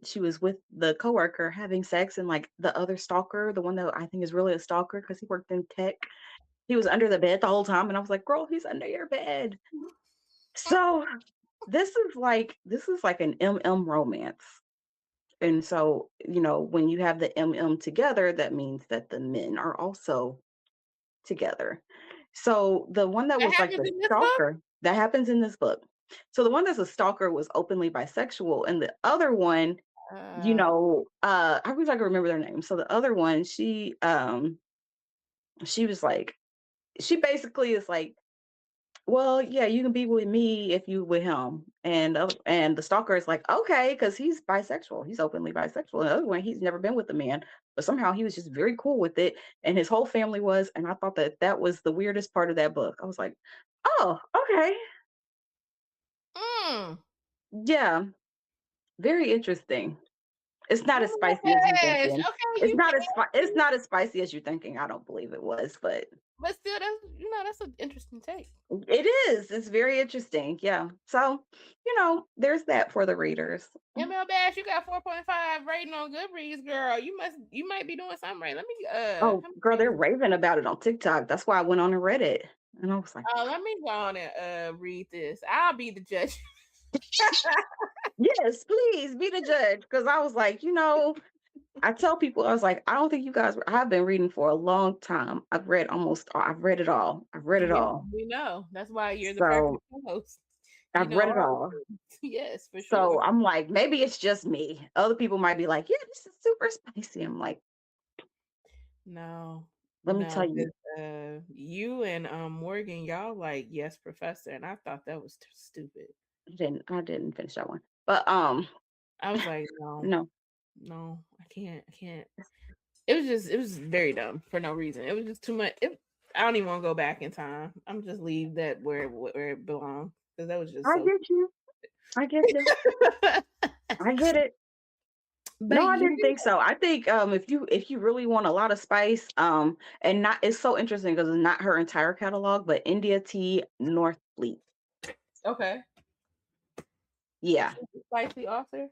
she was with the coworker having sex, and like the other stalker, the one that I think is really a stalker because he worked in tech, he was under the bed the whole time, and I was like, girl, he's under your bed. So this is like an romance. And so, when you have the together, that means that the men are also together. So the one that That was like happens the in this book? stalker, that happens in this book. So the one that's a stalker was openly bisexual, and the other one, Uh, I wish I could remember their name. So the other one, she was like, she basically is like, well, yeah, you can be with me if you with him, and the stalker is like, okay, because he's bisexual, he's openly bisexual. And the other one, he's never been with a man, but somehow he was just very cool with it, and his whole family was. And I thought that was the weirdest part of that book. I was like, oh, okay, mm. yeah, very interesting. It's not as Oh my spicy as you gosh. thinking. Okay, It's you not as it's nasty. not as spicy as you thinking. I don't believe it was, but But still, that's an interesting take. it is. It's very interesting. Yeah. So, there's that for the readers. ML Bash, you got 4.5 rating on Goodreads, girl. You might be doing something right. Let me Oh, how many girl, they're pages? raving about it on TikTok. That's why I went on and read it. And I was like, Let me go on and read this. I'll be the judge. Yes, please be the judge. Because I was like, I tell people, I was like, I don't think you guys, I've been reading for a long time. I've read it all. I've read it Yeah, all. we know. That's why you're the perfect So co-host. You I've know read it all the all. things. Yes, for sure. So I'm like, maybe it's just me. Other people might be like, yeah, this is super spicy. I'm like, No, let me tell no, you, because you and Morgan, y'all like yes, professor, and I thought that was stupid. I didn't finish that one. But I was like, no, no. no, I can't. It was very dumb for no reason. It was just too much. I don't even want to go back in time. I'm just leave that where it belongs because that was just I so. get you. I get you. I get it. But No, I yeah, didn't think so. I think if you really want a lot of spice, and not it's so interesting because it's not her entire catalog, but India Tea North Fleet. okay. Yeah. She's a spicy author.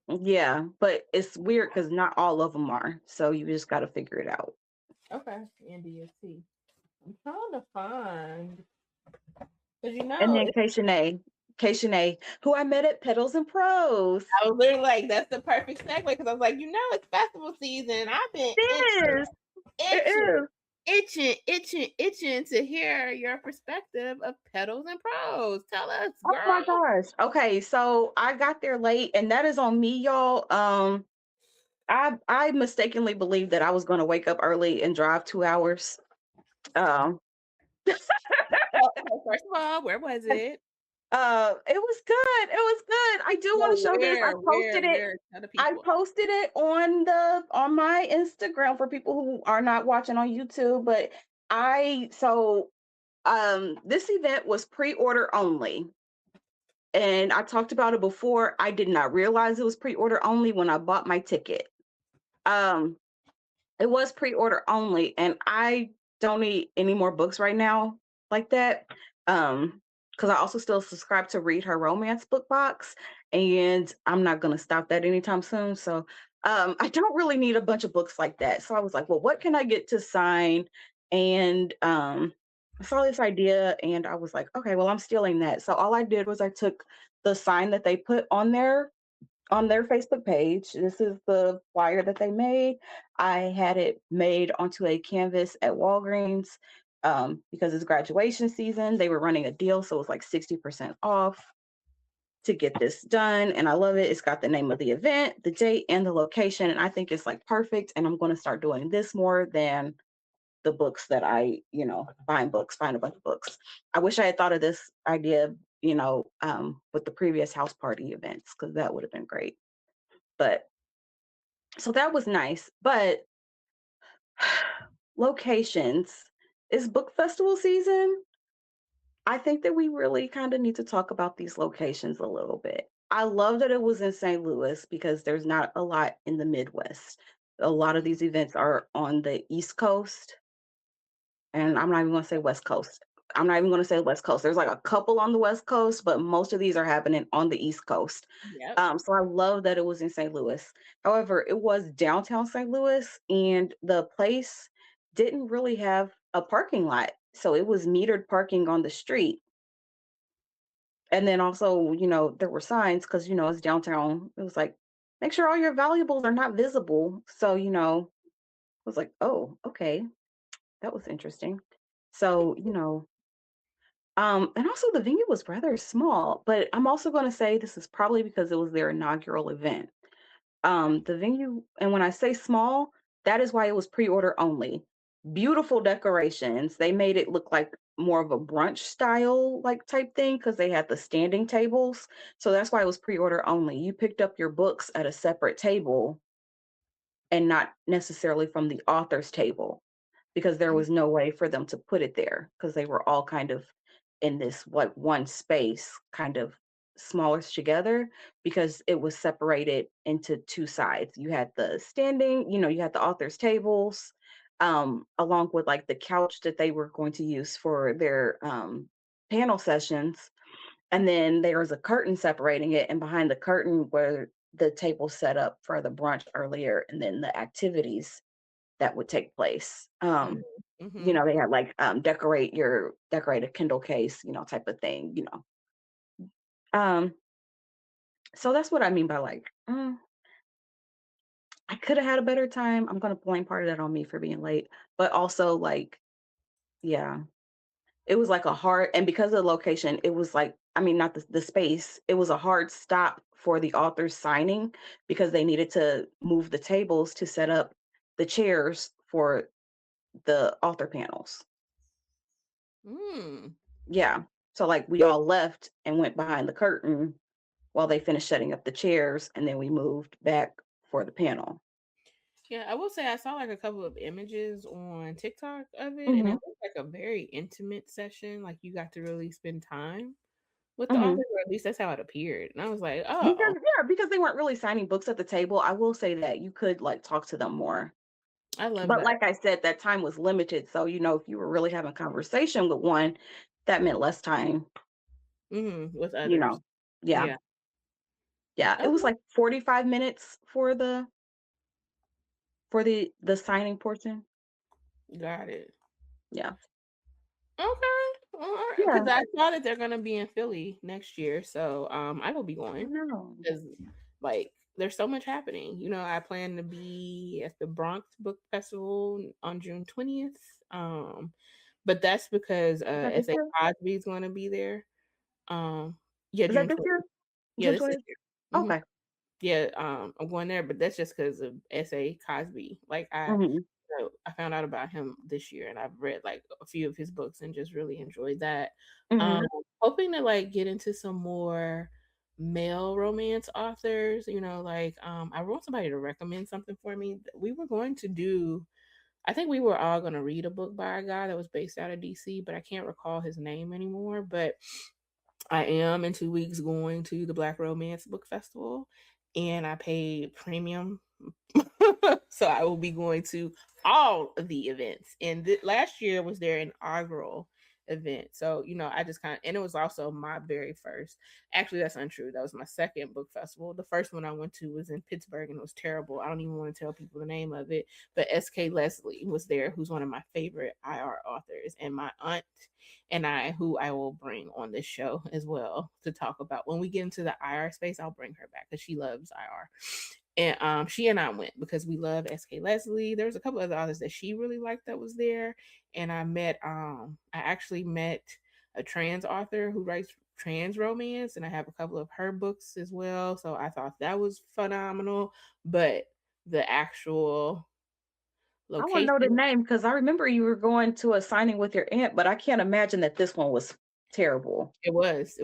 Yeah. But it's weird because not all of them are. So you just gotta figure it out. Okay, Endiya tea. I'm trying to find because And then K who I met at Petals and Prose. I was literally like, that's the perfect segue because I was like, it's festival season. I've been It is. It itching, is. itching to hear your perspective of Petals and Pros. Tell us, Oh my girl. gosh. Okay, so I got there late, and that is on me, y'all. I mistakenly believed that I was going to wake up early and drive 2 hours. Um, Okay, first of all, where was it? it was good. It was good. I do want No, to show this. I posted it. where? Tell the I people. posted it on my Instagram for people who are not watching on YouTube. But this event was pre-order only. And I talked about it before. I did not realize it was pre-order only when I bought my ticket. Um, it was pre-order only, and I don't need any more books right now like that. Because I also still subscribe to Read Her Romance book box, and I'm not gonna stop that anytime soon. So I don't really need a bunch of books like that. So I was like, well, what can I get to sign? And I saw this idea and I was like, okay, well, I'm stealing that. So all I did was I took the sign that they put on their Facebook page. This is the flyer that they made. I had it made onto a canvas at Walgreens because it's graduation season. They were running a deal, so it was like 60% off to get this done. And I love it. It's got the name of the event, the date, and the location. And I think it's like perfect. And I'm going to start doing this more than the books that buying a bunch of books. I wish I had thought of this idea, with the previous house party events, because that would have been great. But so that was nice. But locations is book festival season. I think that we really kind of need to talk about these locations a little bit. I love that it was in St. Louis because there's not a lot in the Midwest. A lot of these events are on the East Coast, and I'm not even going to say West Coast. I'm not even going to say West Coast. There's like a couple on the West Coast, but most of these are happening on the East Coast. Yep. So I love that it was in St. Louis. However, it was downtown St. Louis, and the place didn't really have a parking lot. So it was metered parking on the street. And then also, there were signs because, it's downtown. It was like, make sure all your valuables are not visible. So, I was like, oh, okay, that was interesting. So, and also the venue was rather small, but I'm also going to say this is probably because it was their inaugural event. The venue, and when I say small, that is why it was pre-order only. Beautiful decorations. They made it look like more of a brunch style like type thing because they had the standing tables. So that's why it was pre-order only. You picked up your books at a separate table and not necessarily from the author's table because there was no way for them to put it there because they were all kind of in this like one space, kind of smaller together because it was separated into two sides. You had the standing, you had the author's tables, along with like the couch that they were going to use for their panel sessions. And then there was a curtain separating it, and behind the curtain were the tables set up for the brunch earlier and then the activities that would take place. Mm-hmm. They had like decorate a Kindle case, type of thing. Um, So that's what I mean by like, I could have had a better time. I'm gonna blame part of that on me for being late, but also like, yeah, it was like a hard, and because of the location, it was like, I mean, not the space. It was a hard stop for the authors signing because they needed to move the tables to set up the chairs for the author panels. Mm. Yeah. So like we all left and went behind the curtain while they finished setting up the chairs, and then we moved back for the panel. Yeah, I will say I saw like a couple of images on TikTok of it, and it Mhm. looked like a very intimate session. Like you got to really spend time with the author, Mhm. or at least that's how it appeared. And I was like, oh, Because because they weren't really signing books at the table, I will say that you could, like, talk to them more. I love But that. like I said, that time was limited, so, if you were really having conversation with one, that meant less time, With you others. know? Yeah. Yeah. Yeah, it was, Okay, like, 45 minutes for the signing portion. got it. Yeah. Okay. All right. Yeah. Because I saw that they're gonna be in Philly next year, so I will be I going know. because like there's so much happening. I plan to be at the Bronx Book Festival on June 20th. But that's because Is that this S.A. year? Cosby is going to be there. Um, yeah, Is that June this 20th. year? Yeah, June this is 20th? year. Okay. Yeah, I'm going there, but that's just because of S.A. Cosby. Like Mhm. I found out about him this year, and I've read like a few of his books and just really enjoyed that. Um, Mhm. hoping to like get into some more male romance authors. Like I want somebody to recommend something for me. We were going to do. I think we were all going to read a book by a guy that was based out of DC, but I can't recall his name anymore. But I am in 2 weeks going to the Black Romance Book Festival, and I paid premium. So I will be going to all of the events. And last year was their inaugural event. So, I just and it was also my very first. Actually, that's untrue. That was my second book festival. The first one I went to was in Pittsburgh and it was terrible. I don't even want to tell people the name of it. But S.K. Leslie was there, who's one of my favorite IR authors, and my aunt and I, who I will bring on this show as well to talk about. When we get into the IR space, I'll bring her back because she loves IR. And she and I went because we love S.K. Leslie. There was a couple other authors that she really liked that was there. And I actually met a trans author who writes trans romance, and I have a couple of her books as well. So I thought that was phenomenal. But the actual I wanna know the location, name because I remember you were going to a signing with your aunt, but I can't imagine that this one was terrible. it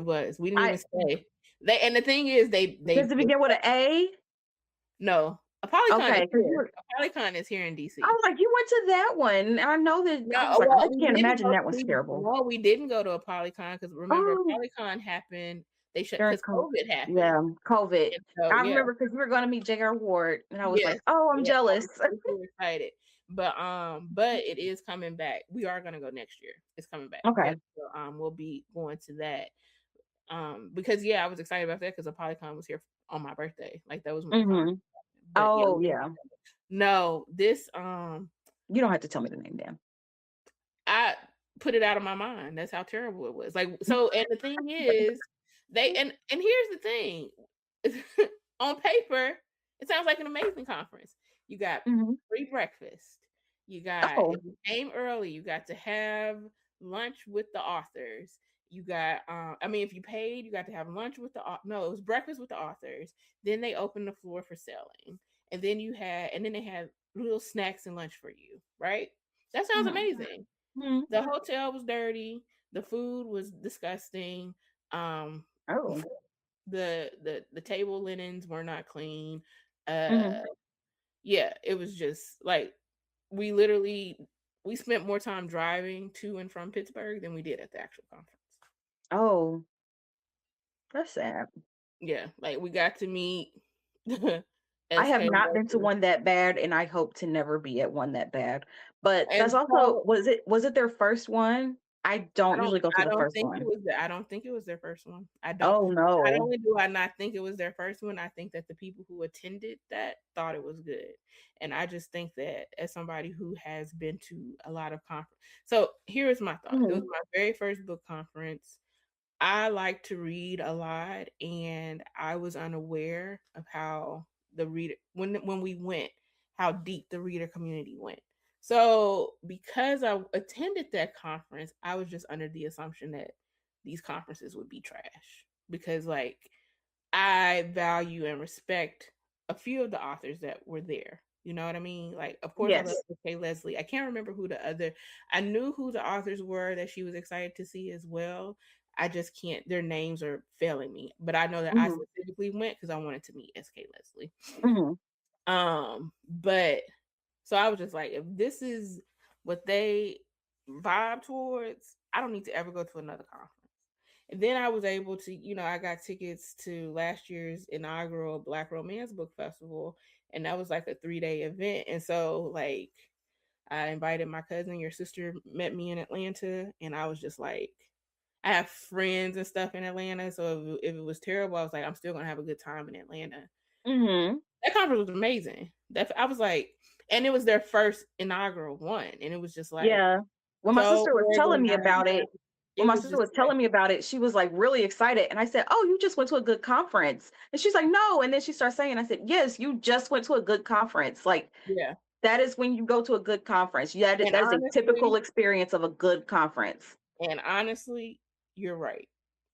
was. We didn't I even say and the thing is Does it begin with an A? no, a Polycon is Okay, because you here. were A Polycon is here in I DC. was like, "You went to that one." I know that No, I was like, well, "I we can't didn't imagine go that one's we terrible." no, we didn't go to a Polycon because remember Oh, Polycon happened, they shut during because co COVID happened, yeah, COVID. and so I yeah. remember because we were gonna meet J.R. Ward, and I was Yes. like, "Oh, I'm Yeah, I jealous." was super excited. But it is coming back. We are gonna go next year. It's coming back. Okay. And so we'll be going to that. Because yeah, I was excited about that because the Polycon was here on my birthday. Like that was when the Polycon Mhm. happened. But yeah, Oh, yeah. no, this You don't have to tell me the name then. I put it out of my mind. That's how terrible it was. Like so, and the thing is, they and here's the thing. On paper, it sounds like an amazing conference. You got Mhm. free breakfast. You got if Oh. you came early, you got to have lunch with the authors. You got I mean if you paid, you got to have lunch with no, it was breakfast with the authors. Then they opened the floor for selling. And then they had little snacks and lunch for you, right? That sounds Mhm. amazing. Mhm. The hotel was dirty, the food was disgusting, um, Oh. the table linens were not clean. Mhm. Uh, yeah, it was just like we literally we spent more time driving to and from Pittsburgh than we did at the actual conference. Oh, that's sad. Yeah, like we got to meet I have SK not been to Leslie. one that bad, and I hope to never be at one that bad. But And that's also so was it their first one? I don't usually go to the first one. I don't think it was their first one. Oh, Not no. only do I not think it was their first one, I think that the people who attended that thought it was good. And I just think that as somebody who has been to a lot of conference. So here is my thought. It was Mhm. my very first book conference. I like to read a lot, and I was unaware of how the reader when we went, how deep the reader community went. So because I attended that conference, I was just under the assumption that these conferences would be trash because like I value and respect a few of the authors that were there. You know what I mean? Like, of course, I love Yes. K. Leslie. I can't remember who the other. I knew who the authors were that she was excited to see as well. I just can't. Their names are failing me, but I know that I Mhm. specifically went because I wanted to meet S.K. Leslie. Mhm. But so I was just like, if this is what they vibe towards, I don't need to ever go to another conference. And then I was able to, I got tickets to last year's inaugural Black Romance Book Festival, and that was like a 3-day event. And so, like, I invited my cousin, your sister met me in Atlanta, and I was just like, I have friends and stuff in Atlanta. So if it was terrible, I was like, I'm still going to have a good time in Atlanta. Mhm. That conference was amazing. I was like, and it was their first inaugural one. And it was just like Yeah. When my so sister was telling me about organized. it when It my was sister just was like, telling me about it, she was, like, really excited, and I said, "Oh, you just went to a good conference." And she's like, "No," and then she starts saying, I said, "Yes, you just went to a good conference." Like, yeah. that is when you go to a good conference. Yeah, And that is a typical honestly, experience of a good conference. And honestly, you're right.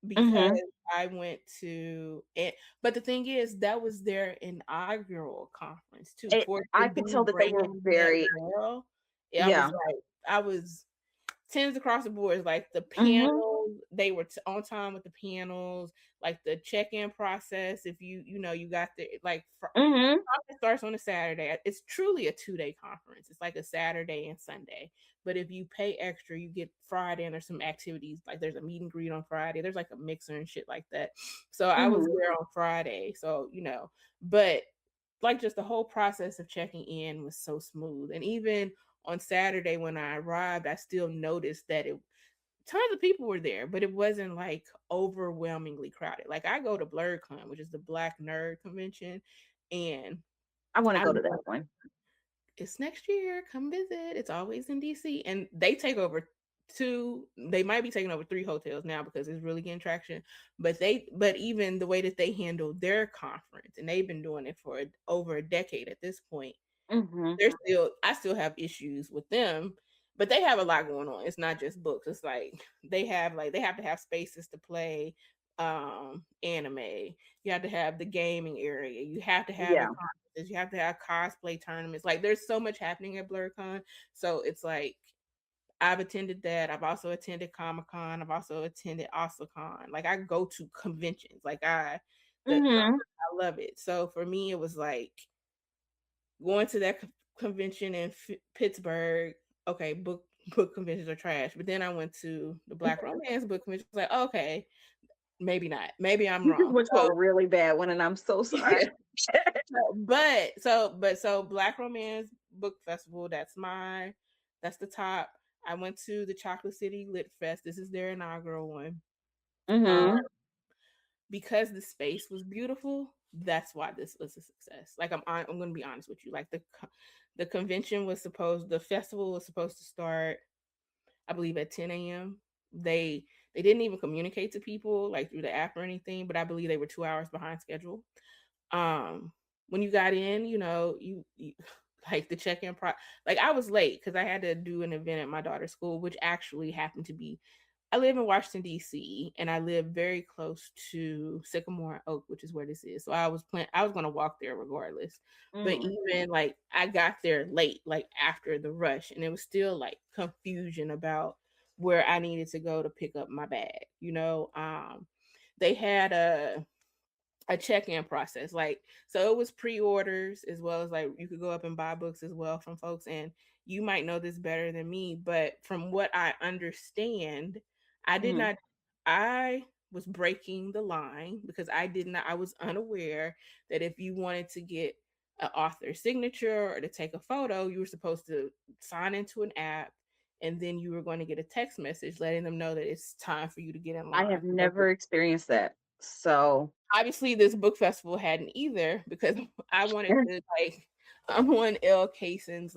Because Mhm. I went to it, but the thing is, that was their inaugural conference too. For it to I could be tell that they were ran that very well, yeah, yeah. I was tens across the board. Like the Mhm. panels, they were on time with the panels. Like the check-in process, if you got the like Mhm. conference starts on a Saturday. It's truly a 2-day conference. It's like a Saturday and Sunday. But if you pay extra, you get Friday and there's some activities. Like there's a meet and greet on Friday. There's like a mixer and shit like that. So I was Mhm. there on Friday. So, but like just the whole process of checking in was so smooth. And even on Saturday when I arrived, I still noticed that tons of people were there, but it wasn't like overwhelmingly crowded. Like I go to BlurredCon, which is the Black Nerd Convention, and I wanna I go to that one. it's next year. Come visit. It's always in DC, and they take over two. They might be taking over 3 hotels now because it's really getting traction. But even the way that they handle their conference, and they've been doing it for over a decade at this point. Mhm. I still have issues with them, but they have a lot going on. It's not just books. It's like they have to have spaces to play anime. You have to have the gaming area. You have to have the Yeah. conferences. You have to have cosplay tournaments. Like there's so much happening at BlurCon. So it's like I've attended that. I've also attended Comic Con. I've also attended OsloCon. Like I go to conventions. Mhm. I love it. So for me, it was like going to that convention in Pittsburgh. Okay, book conventions are trash. But then I went to the Black Romance Book Convention. I was like, okay, maybe not. Maybe I'm You just wrong. went to So a really bad one, and I'm so sorry. yeah. So Black Romance Book Festival. That's the top. I went to the Chocolate City Lit Fest. This is their inaugural one. Um, Mhm. because the space was beautiful, that's why this was a success. Like I'm going to be honest with you. Like the festival was supposed to start, I believe, at 10 a.m. They didn't even communicate to people like through the app or anything, but I believe they were 2 hours behind schedule. Um, when you got in, you like the check-in like I was late because I had to do an event at my daughter's school, which actually happened to be I live in Washington, D.C., and I live very close to Sycamore and Oak, which is where this is. So I was gonna walk there regardless. But Mm. even like I got there late, like after the rush, and it was still like confusion about where I needed to go to pick up my bag. They had a check-in process. Like, so it was pre-orders as well as like you could go up and buy books as well from folks. And you might know this better than me, but from what I understand, I did Mhm. not I was breaking the line because I was unaware that if you wanted to get an author signature or to take a photo, you were supposed to sign into an app, and then you were going to get a text message letting them know that it's time for you to get in I line. have never experienced that. So Obviously this book festival hadn't either because I wanted to like I'm on L. Cason's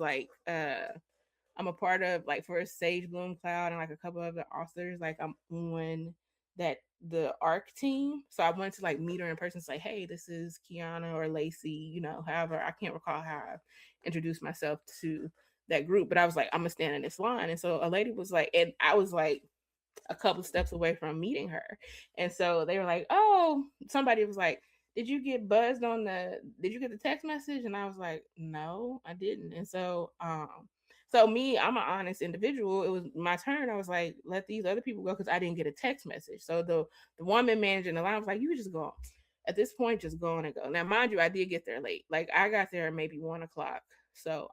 I'm a part of like for Sage Bloom Cloud and like a couple other authors, like I'm on that the ARC team. So I went to like meet her in person, say, hey, this is Kiana or LaCie, however, I can't recall how I introduced myself to that group, but I was like, I'm gonna stand in this line. And so a lady was like, and I was like a couple steps away from meeting her. And so they were like, oh, somebody was like, did you get the text message? And I was like, no, I didn't. And so me, I'm an honest individual. It was my turn. I was like, let these other people go because I didn't get a text message. So the woman managing the line was like, you just go. At this point, just go on and go. Now, mind you, I did get there late. Like I got there maybe 1 o'clock. So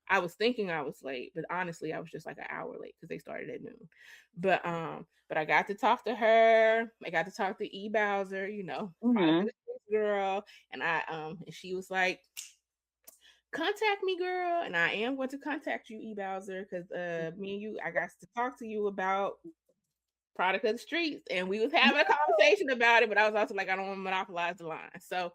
I was thinking I was late, but honestly, I was just like an hour late because they started at noon. But I got to talk to her. I got to talk to E Bowser, product of Mm-hmm. the girl, and and she was like, contact me, girl, and I am going to contact you, E Bowser, because me and you, I got to talk to you about product of the streets, and we was having a conversation about it, but I was also like, I don't want to monopolize the line. So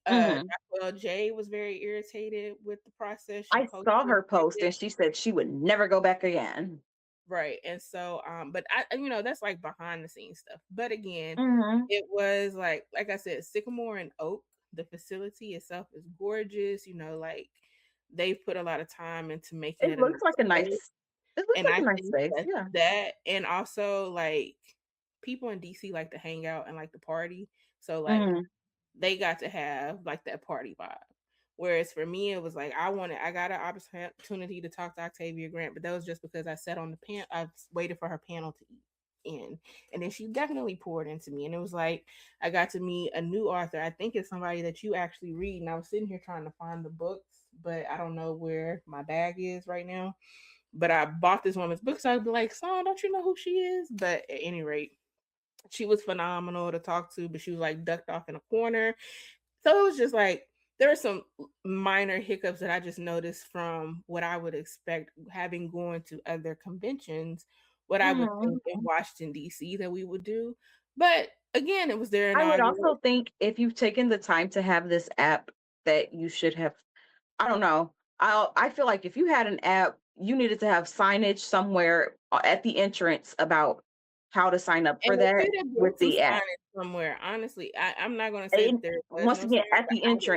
Mm-hmm. well, Jay was very irritated with the process. She I saw posted her post it. and she said she would never go back again. Right. And so but that's like behind the scenes stuff. But again, Mm-hmm. it was like I said, Sycamore and Oak, the facility itself is gorgeous, like they've put a lot of time into making It it a looks nice like a space. nice. It looks And like I a nice think space. Yeah. that and also like people in DC like to hang out and like to party. So like Mm-hmm. they got to have like that party vibe. Whereas for me, it was like I got an opportunity to talk to Octavia Grant, but that was just because I sat on the pan. I waited for her panel to end, and then she definitely poured into me. And it was like I got to meet a new author. I think it's somebody that you actually read. And I was sitting here trying to find the books, but I don't know where my bag is right now. But I bought this woman's book, so I'd be like, "Son, don't you know who she is?" But at any rate, she was phenomenal to talk to, but she was like ducked off in a corner. So it was just like there were some minor hiccups that I just noticed from what I would expect having gone to other conventions, what I would think in Mm-hmm. Washington DC that we would do. But again, it was their I would inaugural. also think if you've taken the time to have this app, that you should have. I don't know. I feel like if you had an app, you needed to have signage somewhere at the entrance about how to sign up And for they that could have with built some the app. signage somewhere. Honestly, I'm not gonna say that And there was once no again, sign, but I would.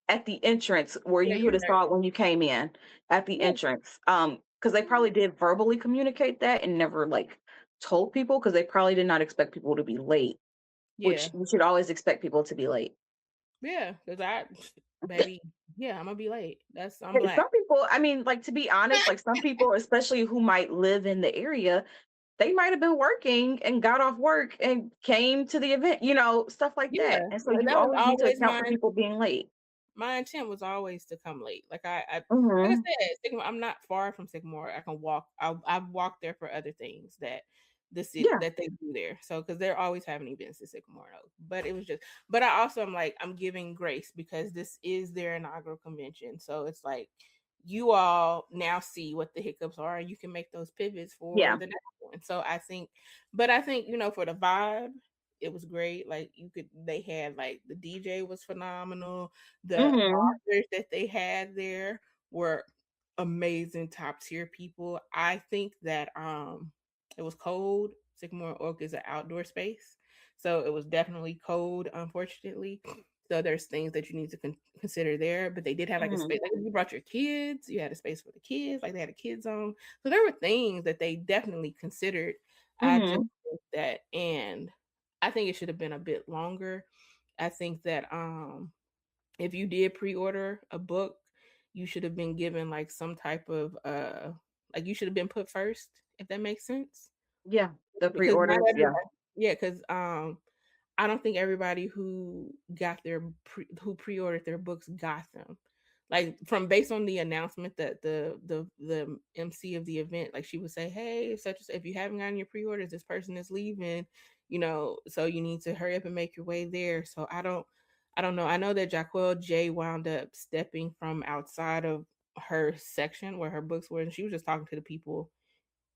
at the entrance where Yeah, you could you're have right. saw it when you came in, at the Yeah, entrance. Because they probably did verbally communicate that and never like told people because they probably did not expect people to be late, which yeah, you should always expect people to be late. yeah. Because baby, yeah, I'm gonna be late. I'm Yeah, black. some people, I mean, like to be honest, like some people, especially who might live in the area, they might have been working and got off work and came to the event, stuff like Yeah, that. And so you that was always need to always account for people being late. my intent was always to come late. Like I Hmm. said, Sycamore, I'm not far from Sycamore. I can walk. I've walked there for other things that the city Yeah, that they do there. So because they're always having events at Sycamore and Oak. But it was just. But I also am like I'm giving grace because this is their inaugural convention. So it's like you all now see what the hiccups are, and you can make those pivots for yeah. the next one. So I think for the vibe, it was great. Like they had like the DJ was phenomenal. The Hmm. authors that they had there were amazing, top tier people. I think that it was cold. Sycamore Oak is an outdoor space, so it was definitely cold, unfortunately. So there's things that you need to consider there, but they did have like a Hmm. space. Like if you brought your kids, you had a space for the kids. Like they had a kids zone, so there were things that they definitely considered. I just Hmm. think that, and I think it should have been a bit longer. I think that if you did pre-order a book, you should have been given like some type of like you should have been put first, if that makes sense. Yeah, the Because not pre-orders, yeah. everybody, yeah, because I don't think everybody who pre-ordered their books got them. Like from based on the announcement that the MC of the event, like she would say, "Hey, such as if you haven't gotten your pre-orders, this person is leaving, so you need to hurry up and make your way there." So I don't know. I know that Jaquel J wound up stepping from outside of her section where her books were, and she was just talking to the people.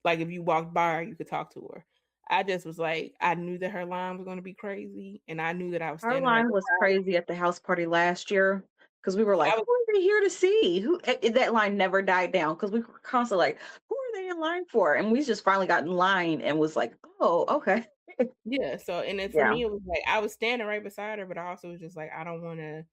Like if you walked by her, you could talk to her. I just was like, I knew that her line was going to be crazy, and I knew that I was Our standing right line was beside her. crazy at the house party last year because we were I like, was, who are they here to see? That line never died down because we were constantly like, who are they in line for? And we just finally got in line and was like, oh, okay. Yeah. So, and then for Yeah. me, it was like I was standing right beside her, but I also was just like, I don't want to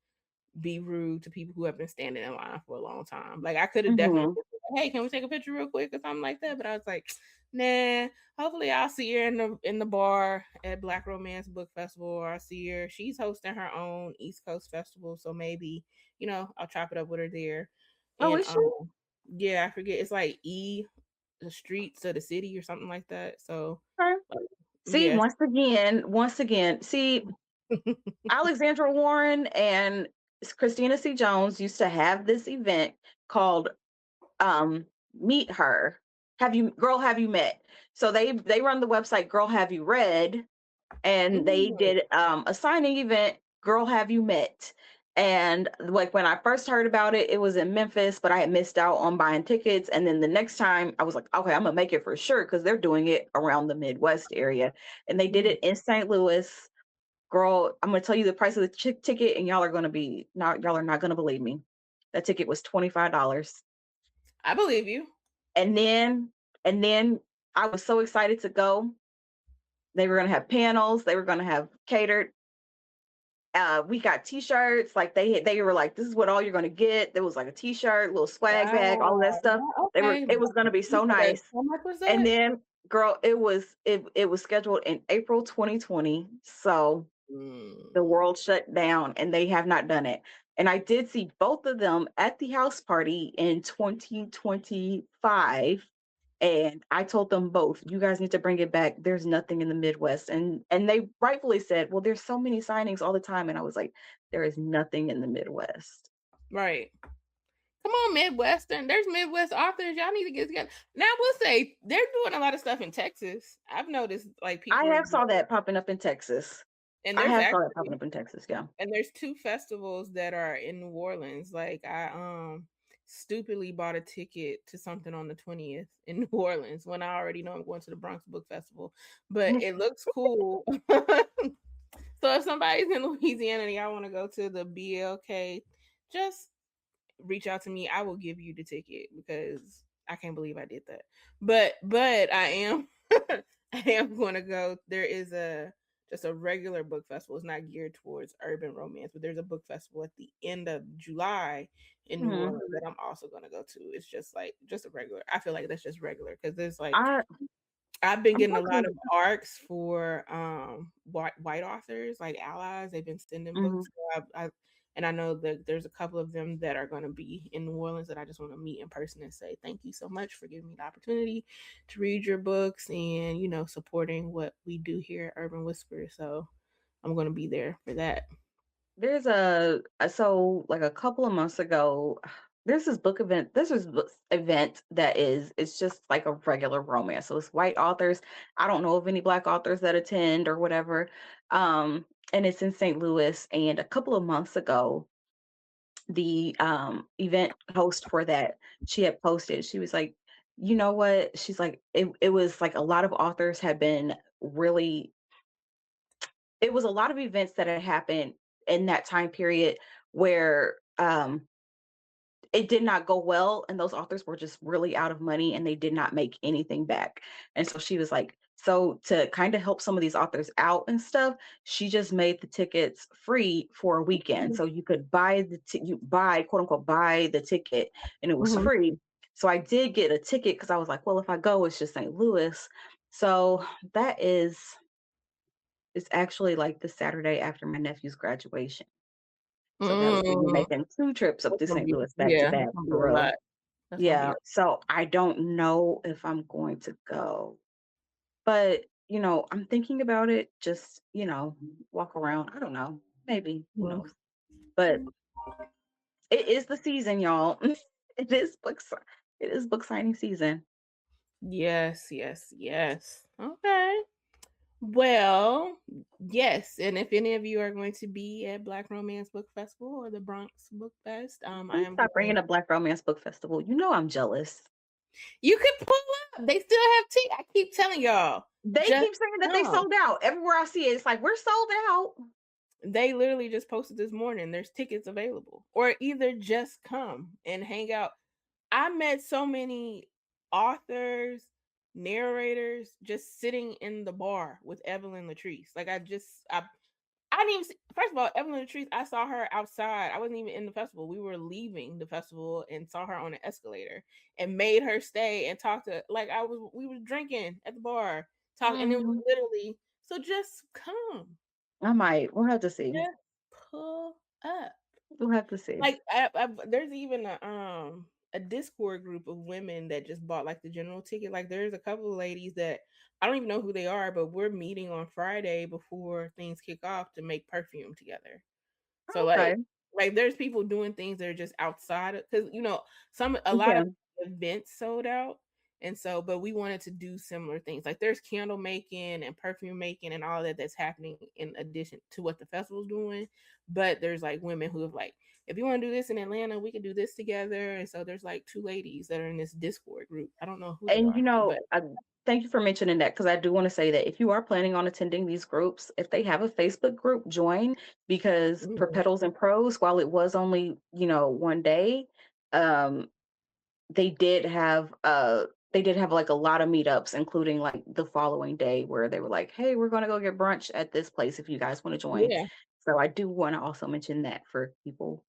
be rude to people who have been standing in line for a long time. Like I could have definitely Mhm. said, "Hey, can we take a picture real quick?" or something like that. But I was like, "Nah. Hopefully, I'll see her in the bar at Black Romance Book Festival, or I'll see her. She's hosting her own East Coast festival, so maybe I'll chop it up with her there." Oh, And is she? yeah, I forget. It's like the streets of the city or something like that. So, Okay. like, See, yeah. once again, see, Alexandra Warren and Christina C. Jones used to have this event called Meet Her. Have you met? So they run the website Girl Have You Read, and they Mm, did a signing event, Girl Have You Met. And like when I first heard about it, it was in Memphis, but I had missed out on buying tickets. And then the next time I was like, okay, I'm gonna make it for sure because they're doing it around the Midwest area. And they did mm. it in St. Louis. Girl, I'm gonna tell you the price of the ticket, and y'all are not gonna believe me. That ticket was $25. I believe you. And then and then I was so excited to go. They were gonna have panels, they were gonna have catered. We got t-shirts, like they were like, this is what all you're gonna get. There was like a t-shirt, little swag bag, all of that Wow. stuff. Okay. It was gonna be You so said that. nice. How much was And that? then girl, it was scheduled in April 2020. So the Mm. world shut down and they have not done it. And I did see both of them at the house party in 2025. And I told them both, you guys need to bring it back. There's nothing in the Midwest. And they rightfully said, well, there's so many signings all the time. And I was like, there is nothing in the Midwest. Right. Come on, Midwestern. There's Midwest authors. Y'all need to get together. Now, I will say they're doing a lot of stuff in Texas. I've noticed like I people, have saw that popping up in Texas. and I there's have saw that popping actually up in Texas. Yeah. and there's two festivals that are in New Orleans. Like I stupidly bought a ticket to something on the 20th in New Orleans when I already know I'm going to the Bronx Book Festival. But it looks cool. So if somebody's in Louisiana and y'all want to go to the BLK, just reach out to me. I will give you the ticket because I can't believe I did that. But I am I am going to go. There is a just a regular book festival. It's not geared towards urban romance, but there's a book festival at the end of July in New Mhm. Orleans that I'm also going to go to. It's just a regular. I feel like that's just regular because there's like I I've been I'm getting a going lot of arcs for white authors like allies. They've been sending books. to. So and I know that there's a couple of them that are going to be in New Orleans that I just want to meet in person and say thank you so much for giving me the opportunity to read your books and supporting what we do here at Urban Whisper. So I'm going to be there for that. There's so like a couple of months ago, there's this book event. This is this event that it's just like a regular romance. So it's white authors. I don't know of any black authors that attend or whatever. And it's in St. Louis. And a couple of months ago, the event host for that, she had posted, she was like, you know what? She's like, it was like a lot of authors had been really it was a lot of events that had happened in that time period where it did not go well and those authors were just really out of money and they did not make anything back. And so she was like, so to kind of help some of these authors out and stuff, she just made the tickets free for a weekend. So you could buy you buy, quote unquote, buy the ticket, and it was Mhm. free. So I did get a ticket because I was like, well, if I go, it's just St. Louis. So that is it's actually like the Saturday after my nephew's graduation. So that would be me Mm. making 2 trips up That's to gonna St. be Louis back to yeah, back that's gonna be for a real. lot. That's gonna be Yeah, so I don't know if I'm going to go, but, I'm thinking about it, just, walk around. I don't know, maybe, who a knows? But it is the season, y'all. It is it is book signing season. Yes, yes, yes. Okay. Well, yes, and if any of you are going to be at Black Romance Book Festival or the Bronx Book Fest, I Please am stop going. bringing up Black Romance Book Festival. You know I'm jealous. You could pull up. They still have tea. I keep telling y'all, They just keep saying that they come. sold out. Everywhere I see it, it's like, "We're sold out." They literally just posted this morning. There's tickets available, or either just come and hang out. I met so many authors narrators just sitting in the bar with Evelyn Latrice. Like I didn't even see, first of all, Evelyn Latrice, I saw her outside. I wasn't even in the festival. We were leaving the festival and saw her on an escalator and made her stay and talk to, like, we were drinking at the bar, talk, and it was Mhm. literally, so just come, I might. We'll have to see. just pull up. We'll have to see. Like there's even a Discord group of women that just bought like the general ticket. Like there's a couple of ladies that I don't even know who they are, but we're meeting on Friday before things kick off to make perfume together. So Okay. like there's people doing things that are just outside of, because a lot Yeah. of events sold out. And so, but we wanted to do similar things. Like there's candle making and perfume making and all that that's happening in addition to what the festival's doing. But there's like women who have like, if you want to do this in Atlanta, we can do this together. And so there's like two ladies that are in this Discord group. I don't know who they And are, but thank you for mentioning that because I do want to say that if you are planning on attending these groups, if they have a Facebook group, join because for mhm. Petals and Prose, while it was only, one day, um, they did have like a lot of meetups, including like the following day where they were like, hey, we're gonna go get brunch at this place if you guys want to join. Yeah. So I do want to also mention that for people.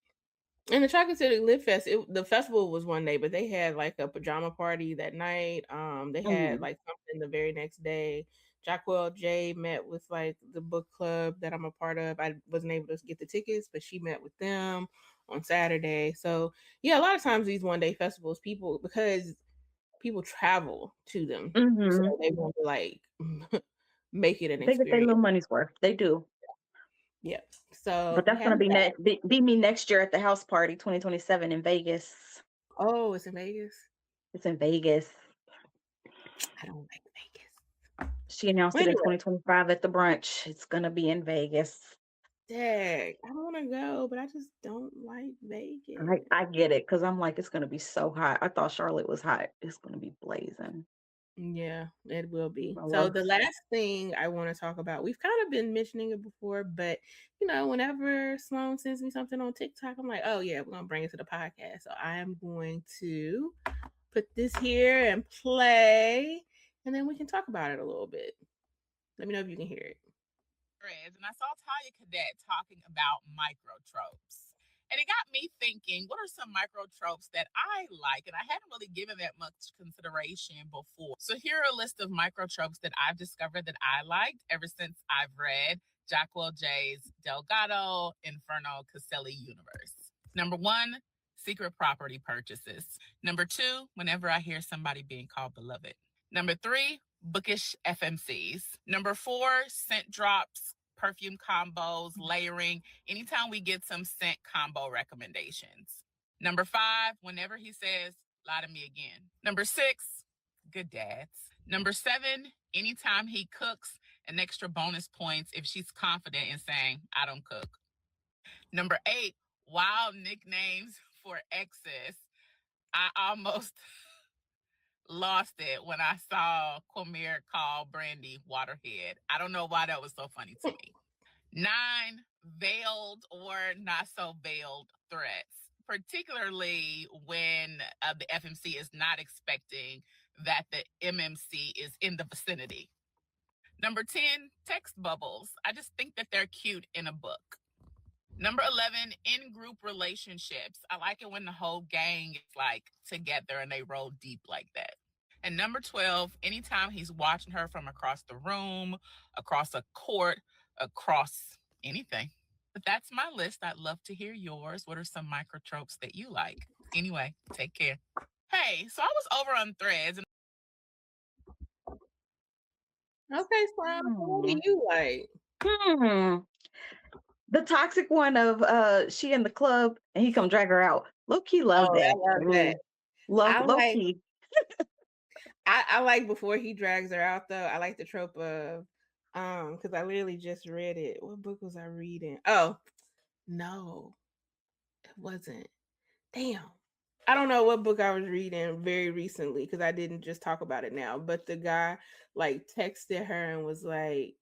And the Chocolate City Lit Fest, the festival was one day, but they had like a pajama party that night. They had Mhm. like something the very next day. Jacquel J met with like the book club that I'm a part of. I wasn't able to get the tickets, but she met with them on Saturday. So yeah, a lot of times these one day festivals, because people travel to them, so Mhm. they want to like make it an They get their little experience. money's worth. They do. Yeah. So But we that's gonna have be that. be me next year at the house party 2027 in Vegas. Oh, it's in Vegas. It's in Vegas. I don't like Vegas. She announced Well, it in anyway, 2025 at the brunch. It's gonna be in Vegas. dang, I want to go, but I just don't like I, Vegas. I get it because I'm like, it's gonna be so hot. I thought Charlotte was hot. It's gonna be blazing. Yeah, it will be. I So love. the last thing I want to talk about, we've kind of been mentioning it before, but whenever Sloane sends me something on TikTok, I'm like, oh yeah, we're gonna bring it to the podcast. So I am going to put this here and play, and then we can talk about it a little bit. Let me know if you can hear it. And I saw Talia Cadet talking about micro-tropes. And it got me thinking, what are some micro-tropes that I like? And I hadn't really given that much consideration before. So here are a list of micro-tropes that I've discovered that I liked ever since I've read Jacquel J's Delgado Inferno Caselli universe. Number one, secret property purchases. Number two, whenever I hear somebody being called beloved. Number three, bookish FMCs. Number four, scent drops, perfume combos, layering. Anytime we get some scent combo recommendations. Number five, whenever he says, lie to me again. Number six, good dads. Number seven, anytime he cooks, an extra bonus points if she's confident in saying, I don't cook. Number eight, wild nicknames for exes. I almost lost it when I saw Quamir call Brandy Waterhead. I don't know why that was so funny to me. 9, veiled or not so veiled threats, particularly when the FMC is not expecting that the MMC is in the vicinity. Number 10, text bubbles. I just think that they're cute in a book. Number 11, in-group relationships. I like it when the whole gang is like together and they roll deep like that. And number 12, anytime he's watching her from across the room, across a court, across anything. But that's my list. I'd love to hear yours. What are some micro-tropes that you like? Anyway, take care. Hey, so I was over on Threads and Okay, Sloane, so what do Hmm. you like? Hmm. The toxic one of she in the club and he come drag her out. Low key love Oh, I that. love that. Ooh. Love I low like key. I like before he drags her out though. I like the trope of because I literally just read it. What book was I reading? Oh, no, it wasn't. Damn. I don't know what book I was reading very recently because I didn't just talk about it now. But the guy like texted her and was like,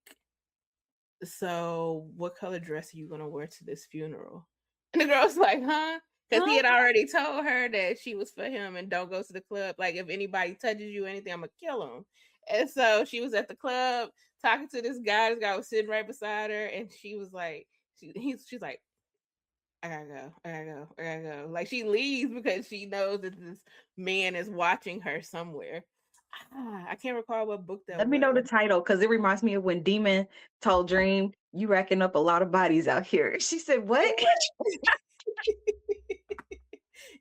so what color dress are you gonna wear to this funeral? And the girl's like, huh? Because he had already told her that she was for him and don't go to the club. Like, if anybody touches you or anything, I'm going to kill him. And so she was at the club talking to this guy. This guy was sitting right beside her. And she was like, she's like, I gotta go. Like, she leaves because she knows that this man is watching her somewhere. I can't recall what book that was. Let me know the title, because it reminds me of when Demon told Dream, "You racking up a lot of bodies out here." She said, "What?"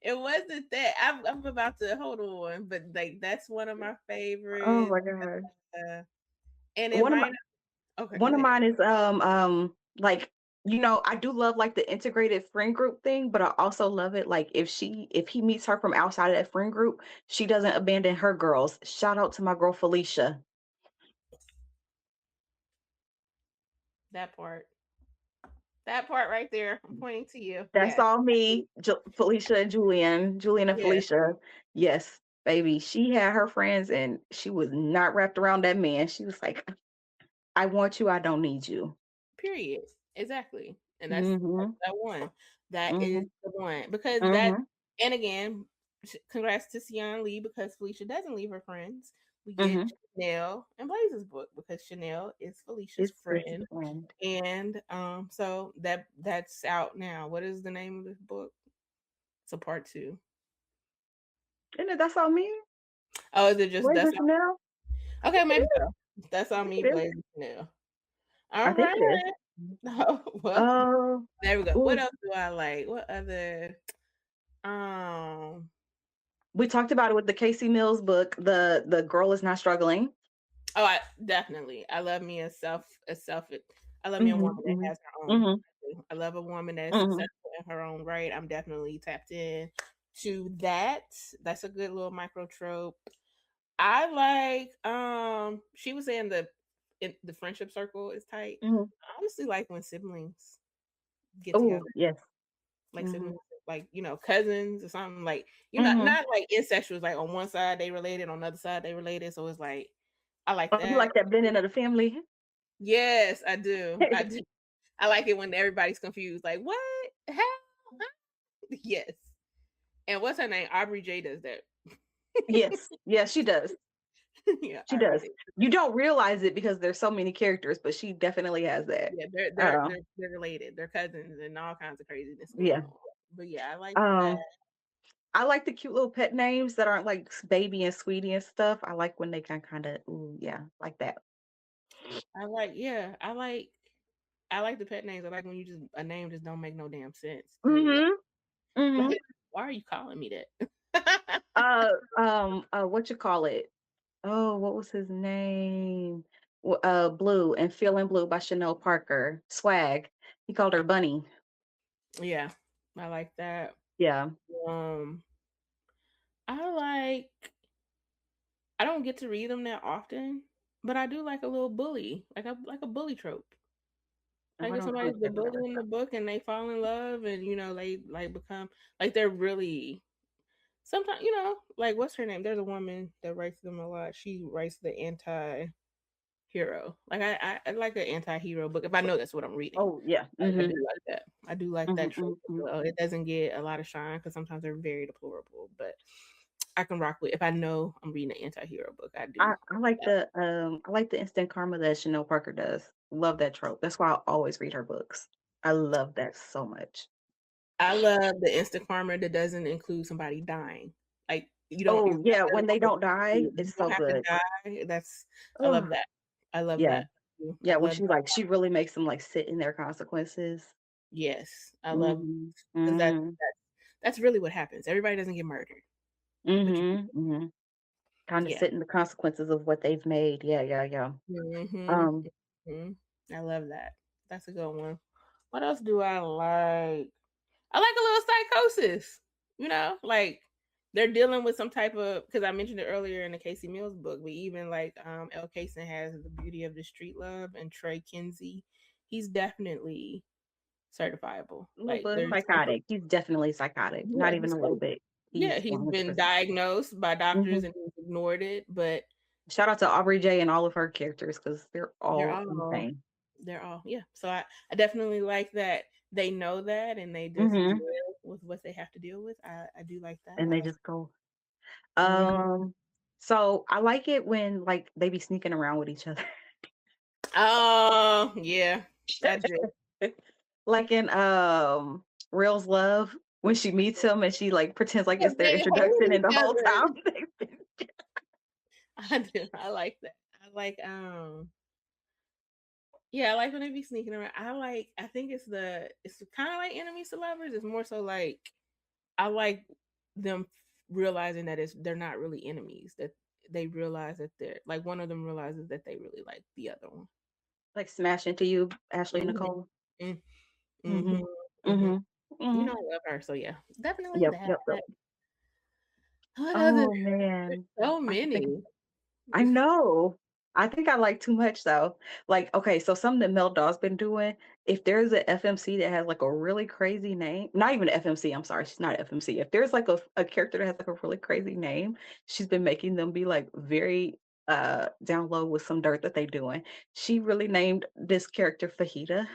It wasn't that. I'm about to hold on, but like, that's one of my favorites. Oh my god! And it might. Okay. One of mine is like, I do love like the integrated friend group thing, but I also love it like if he meets her from outside of that friend group, she doesn't abandon her girls. Shout out to my girl Felicia. That part right there. I'm pointing to you. That's all me, Felicia and Julian and Felicia. Yes, baby. She had her friends and she was not wrapped around that man. She was like, I want you, I don't need you. Period. Exactly. And that's that one. That is the one. Because and again, congrats to Sion Lee, because Felicia doesn't leave her friends. We get Chanel and Blaze's book because Chanel is Felicia's friend. And so that's out now. What is the name of this book? It's a part 2. Isn't it That's All Me? Oh, is it just Blaze That's All Chanel? Okay, maybe so. That's All Me, Blaze and Chanel. All right. Oh, well, there we go. What else do I like? What other we talked about it with the Casey Mills book, the Girl Is Not Struggling. Oh, I love me a woman that has her own. I love a woman that's successful in her own right. I'm definitely tapped in to that. That's a good little micro-trope. I like she was saying the friendship circle is tight. I honestly like when siblings get together. Yes. Like siblings, like, cousins or something, like, not like incestuous, like on one side they related, on the other side they related. So it's like, I like that. You like that blending of the family? Yes, I do. I do. I like it when everybody's confused. Like, what? How? Yes. And what's her name? Aubrey J does that. Yes. Yeah, she does. Yeah, she does. You don't realize it because there's so many characters, but she definitely has that. Yeah, they're related. They're cousins and all kinds of craziness. Yeah. But yeah, I like that. I like the cute little pet names that aren't like baby and sweetie and stuff. I like when they can kind of, like that. I like the pet names. I like when a name just don't make no damn sense. Like, why are you calling me that? What you call it? Oh, what was his name? Blue and Feeling Blue by Chanel Parker. Swag. He called her Bunny. Yeah, I like that. Yeah. I don't get to read them that often, but I do like a little bully, like a bully trope. Like if somebody's the bully in the book and they fall in love and they like become like they're really sometimes like what's her name? There's a woman that writes them a lot. She writes the anti-hero. Like I like an anti-hero book if I know that's what I'm reading. Oh yeah, I do like that. I do like that trope as well. It doesn't get a lot of shine because sometimes they're very deplorable, but I can rock with if I know I'm reading an anti-hero book. I do. I like the instant karma that Chanel Parker does. Love that trope. That's why I always read her books. I love that so much. I love the instant karma that doesn't include somebody dying. Like you don't. Oh yeah, when they don't die, it's so good. I love that. I love that. Yeah, when she really makes them like sit in their consequences. Yes, I love because that's really what happens. Everybody doesn't get murdered. Kind of sit in the consequences of what they've made. Yeah. I love that. That's a good one. What else do I like? I like a little psychosis. Like they're dealing with some type of, because I mentioned it earlier in the Casey Mills book, but even like Elle Kaysen has The Beauty of the Street Love, and Trey Kinsey, he's definitely certifiable. Like psychotic. He's definitely psychotic. Yeah, not even a little bit. He's been diagnosed by doctors and he's ignored it. But shout out to Aubrey J and all of her characters because they're all insane. They're all So I definitely like that they know that and they just with what they have to deal with. I do like that. And I they like. just go. Mhm. So I like it when like they be sneaking around with each other. Oh yeah, I do. Like in Real's Love, when she meets him and she like pretends like Yeah, it's their they hate introduction and the each whole other. time I do. I like that. I like yeah, I like when they be sneaking around. I think it's kind of like enemies to lovers. It's more so like I like them realizing that they're not really enemies. That they realize that they're like one of them realizes that they really like the other one. like smash into you, Ashley Mhm. Nicole. Mm, Mm-hmm. mhm. Mhm. Mm-hmm. You Mm-hmm. know I love her, so yeah, definitely Yep, that. yep, yep. What other? Oh There's man. so I can think many. I know. I think I like too much though. Like, okay, so something that Mel Dahl's been doing, if there's a FMC that has like a really crazy name, not even FMC, I'm sorry, she's not FMC. If there's like a character that has like a really crazy name, she's been making them be like very down low with some dirt that they doing. She really named this character Fajita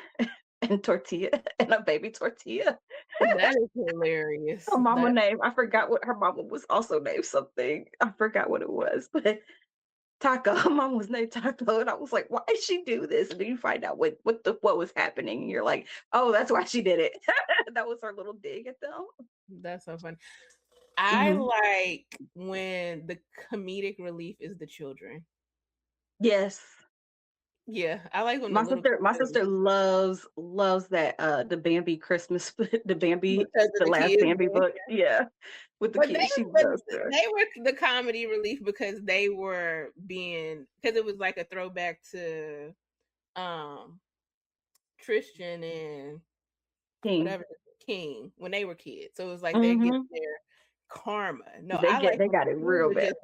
and Tortilla and a baby tortilla. That is hilarious. Her mama That name, I forgot what her mama was also named something. I forgot what it was, but Taco. Her mom was named Taco, and I was like, "Why did she do this?" And then you find out what was happening, and you're like, "Oh, that's why she did it." That was her little dig at them. that's so funny. I Hmm. like when the comedic relief is the children. Yes, Yeah, I like when the my little sister, my kids sister loves that the Bambi Christmas, the Bambi, because of the the last kids. Bambi book. Yeah, with the But kids, she but loves that. they were the comedy relief because they were being because it was like a throwback to um Tristan and King. whatever King when they were kids. So it was like they're getting Hmm. their karma. No, They I like they when got it the kids real are bad. just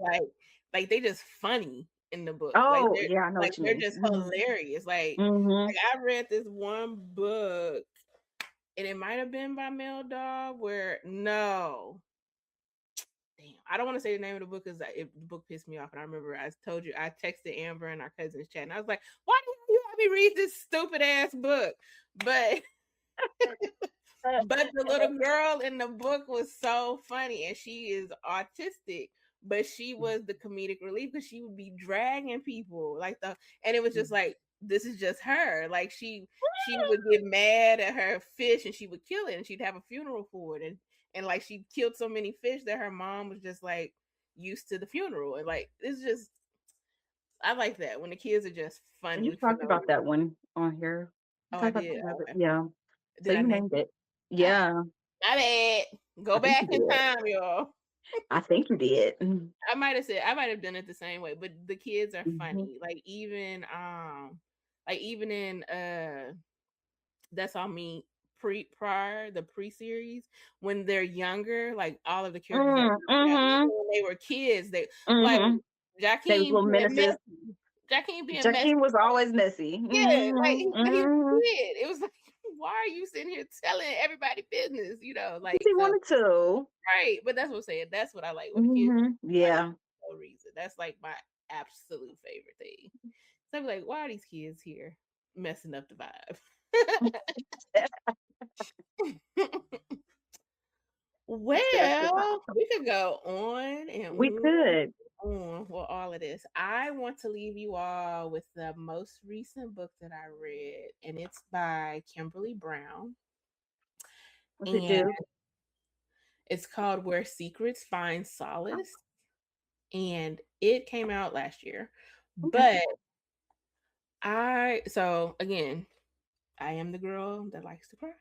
like they just funny in the book. Oh yeah, I know what you They're mean. just Hmm. hilarious. Hmm. Like I read this one book and it might have been by Mel Dahl where no. Damn, I don't want to say the name of the book because the book pissed me off. And I remember I told you I texted Amber and our cousins chat, and I was like, "Why do you have me read this stupid ass book?" But but the little girl in the book was so funny, and she is autistic. But she was the comedic relief because she would be dragging people and it was just like this is just her. Like she would get mad at her fish and she would kill it, and she'd have a funeral for it, and like she killed so many fish that her mom was just like used to the funeral, and like it's just I like that when the kids are just You funny for talked no about that reason. one on here. You Oh, I talked about did. that, Okay, yeah. So did I you name named it? it. Ah, Yeah, my bad. Go I think back you in did. time, y'all. I think you did. I might have done it the same way, but the kids are Mm-hmm. funny. Like even in That's All Me prior the pre-series when they're younger, like all of the characters are younger. Even Mm-hmm. when they were kids, they like Mm-hmm. They was Jakeem little being menaces. messy. Jakeem being messy. Jakeem was always messy. Yeah, Mm-hmm. but he was a Mm-hmm. kid. It was like, why are you sitting here telling everybody business? Because he So wanted to. right. But that's what I'm saying. That's what I like when the kids Mm-hmm. funny Yeah. for no reason. That's like my absolute favorite thing. So I'm like, why are these kids here messing up the vibe? That's the Well, vibe. we could go on and We could. on with all of this. I want to leave you all with the most recent book that I read, and it's by Kimberly Brown, What's it and do? it's called Where Secrets Find Solace, and it came out last year. Okay. But so again, I am the girl that likes to cry.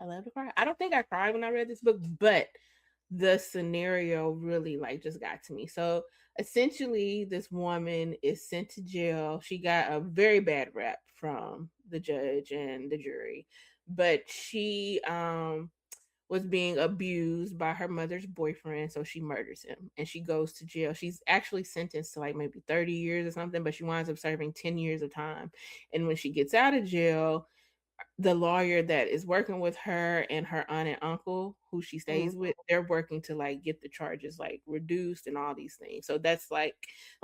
I love to cry. I don't think I cried when I read this book, but the scenario really like just got to me. So essentially, this woman is sent to jail. She got a very bad rap from the judge and the jury, but she was being abused by her mother's boyfriend, so she murders him and she goes to jail. She's actually sentenced to like maybe 30 years or something, but she winds up serving 10 years of time. And when she gets out of jail, the lawyer that is working with her and her aunt and uncle who she Mm-hmm. stays with, they're working to like get the charges like reduced and all these things. So that's like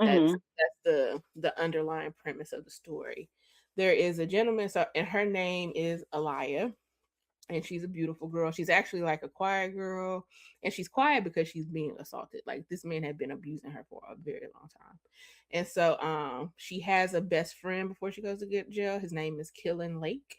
Mm-hmm. the underlying premise of the story. There is a gentleman, so and her name is Elia, and she's a beautiful girl. She's actually like a quiet girl, and she's quiet because she's being assaulted. Like this man had been abusing her for a very long time. And so she has a best friend before she goes to get jail. His name is Killen Lake.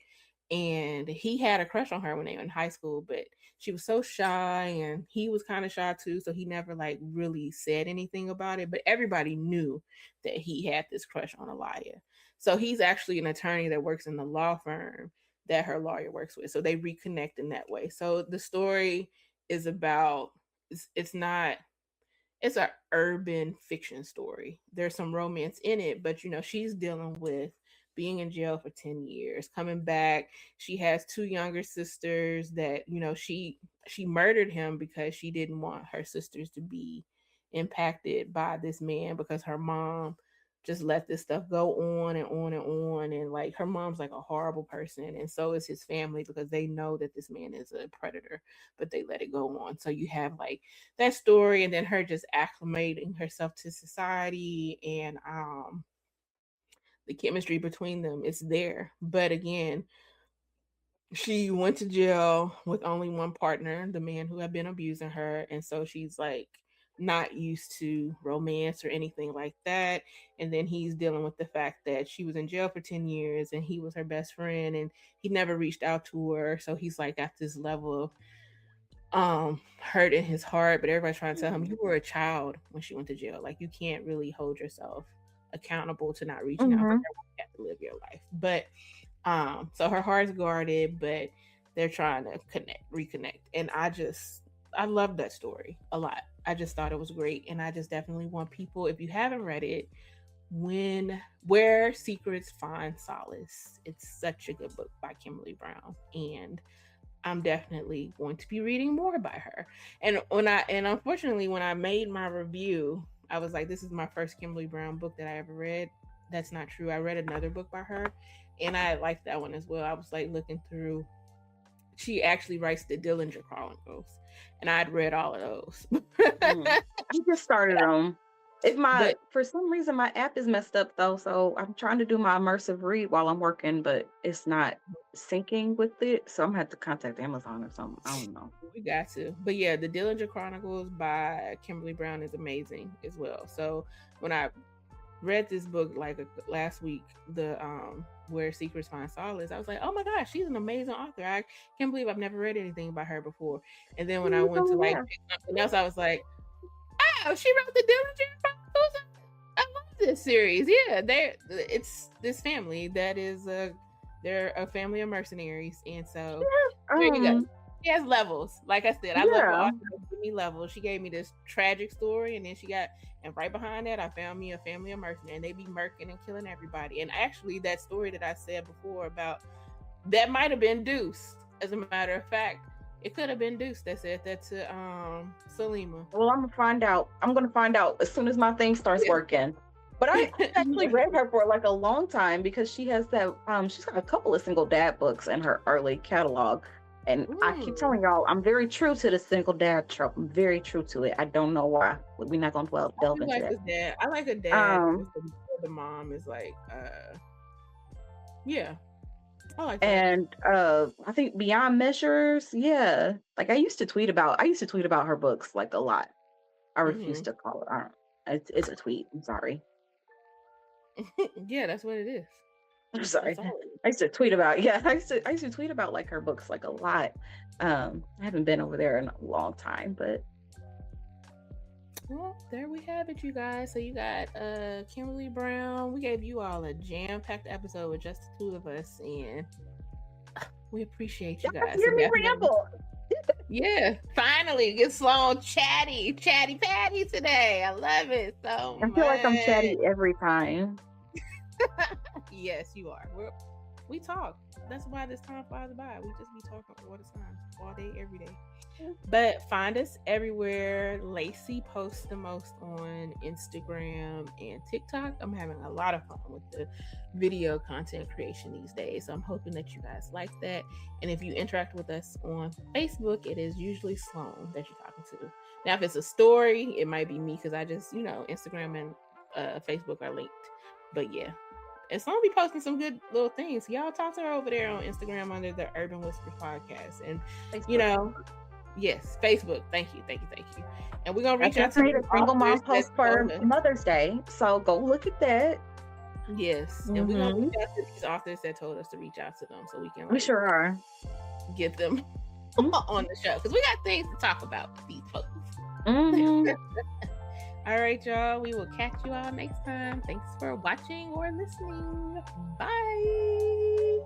And he had a crush on her when they were in high school, but she was so shy and he was kind of shy too, so he never like really said anything about it. But everybody knew that he had this crush on Aliyah. So he's actually an attorney that works in the law firm that her lawyer works with. So they reconnect in that way. So the story is about it's not it's a urban fiction story. There's some romance in it, but you know, she's dealing with being in jail for 10 years, coming back. She has two younger sisters that, you know, she murdered him because she didn't want her sisters to be impacted by this man because her mom just let this stuff go on and on and on. And like her mom's like a horrible person, and so is his family because they know that this man is a predator, but they let it go on. So you have like that story, and then her just acclimating herself to society, and the chemistry between them is there. But again, she went to jail with only one partner, the man who had been abusing her. And so she's like not used to romance or anything like that. And then he's dealing with the fact that she was in jail for 10 years and he was her best friend and he never reached out to her. So he's like at this level of hurt in his heart, but everybody's trying to tell him you were a child when she went to jail. Like you can't really hold yourself accountable to not reaching out, but Mm-hmm. you have to live your life. But so her heart's guarded, but they're trying to reconnect. And I love that story a lot. I just thought it was great. And I just definitely want people, if you haven't read it, Where Secrets Find Solace. It's such a good book by Kimberly Brown. And I'm definitely going to be reading more by her. And unfortunately when I made my review, I was like, this is my first Kimberly Brown book that I ever read. That's not true. I read another book by her and I liked that one as well. I was like looking through. She actually writes the Dillinger Chronicles, and I'd read all of those. I just started them. But For some reason my app is messed up though, so I'm trying to do my immersive read while I'm working, but it's not syncing with it. So I'm gonna have to contact Amazon or something. I don't know. we got to. But yeah, the Dillinger Chronicles by Kimberly Brown is amazing as well. So when I read this book like last week, the Where Secrets Find Solace, I was like, oh my gosh, she's an amazing author. I can't believe I've never read anything by her before. And then when I went to like pick something else, I was like, oh, she wrote the Dillinger Chronicles. I love this series. Yeah, it's this family that is they're a family of mercenaries, and so there you go. She has levels. Like I said, I love her author give me levels. She gave me this tragic story, and then and right behind that, I found me a family of mercenaries, and they be murking and killing everybody. And actually, that story that I said before about that might have been Deuce. As a matter of fact, it could have been Deuce that said that to Salima. Well, I'm gonna find out. I'm gonna find out as soon as my thing starts working. But I actually read her for like a long time because she has that she's got a couple of single dad books in her early catalog. And I keep telling y'all, I'm very true to the single dad trope. I'm very true to it. I don't know why. We're not gonna delve into that. I like a dad. The mom is like, yeah. I like that. And I think Beyond Measures, yeah. Like I used to tweet about her books like a lot. I refuse to call it. It's a tweet. I'm sorry. Yeah, that's what it is. I'm sorry. I used to tweet about I used to tweet about like her books like a lot. I haven't been over there in a long time, but well, there we have it, you guys. So you got Kimberly Brown. We gave you all a jam-packed episode with just the two of us, and we appreciate you guys. Hear me ramble. Yeah, finally get Sloane chatty patty today. I love it so much. I feel like I'm chatty every time. Yes, you are. We talk. That's why this time flies by. We just be talking all the time, all day, every day. But find us everywhere. LaCie posts the most on Instagram and TikTok. I'm having a lot of fun with the video content creation these days. So I'm hoping that you guys like that. And if you interact with us on Facebook, it is usually Sloane that you're talking to. Now, if it's a story, it might be me because I just, Instagram and Facebook are linked. But yeah, And Sloane be posting some good little things. Y'all talk to her over there on Instagram under the Urban Whispers Podcast. And Facebook. Yes, Facebook. Thank you. And we're gonna I reach out just to made a single mom authors post that for told us. Mother's Day, so go look at that. Yes, and we're gonna reach out to these authors that told us to reach out to them, so we can We sure are. get them on the show because we got things to talk about with these folks. All right, y'all. We will catch you all next time. Thanks for watching or listening. Bye.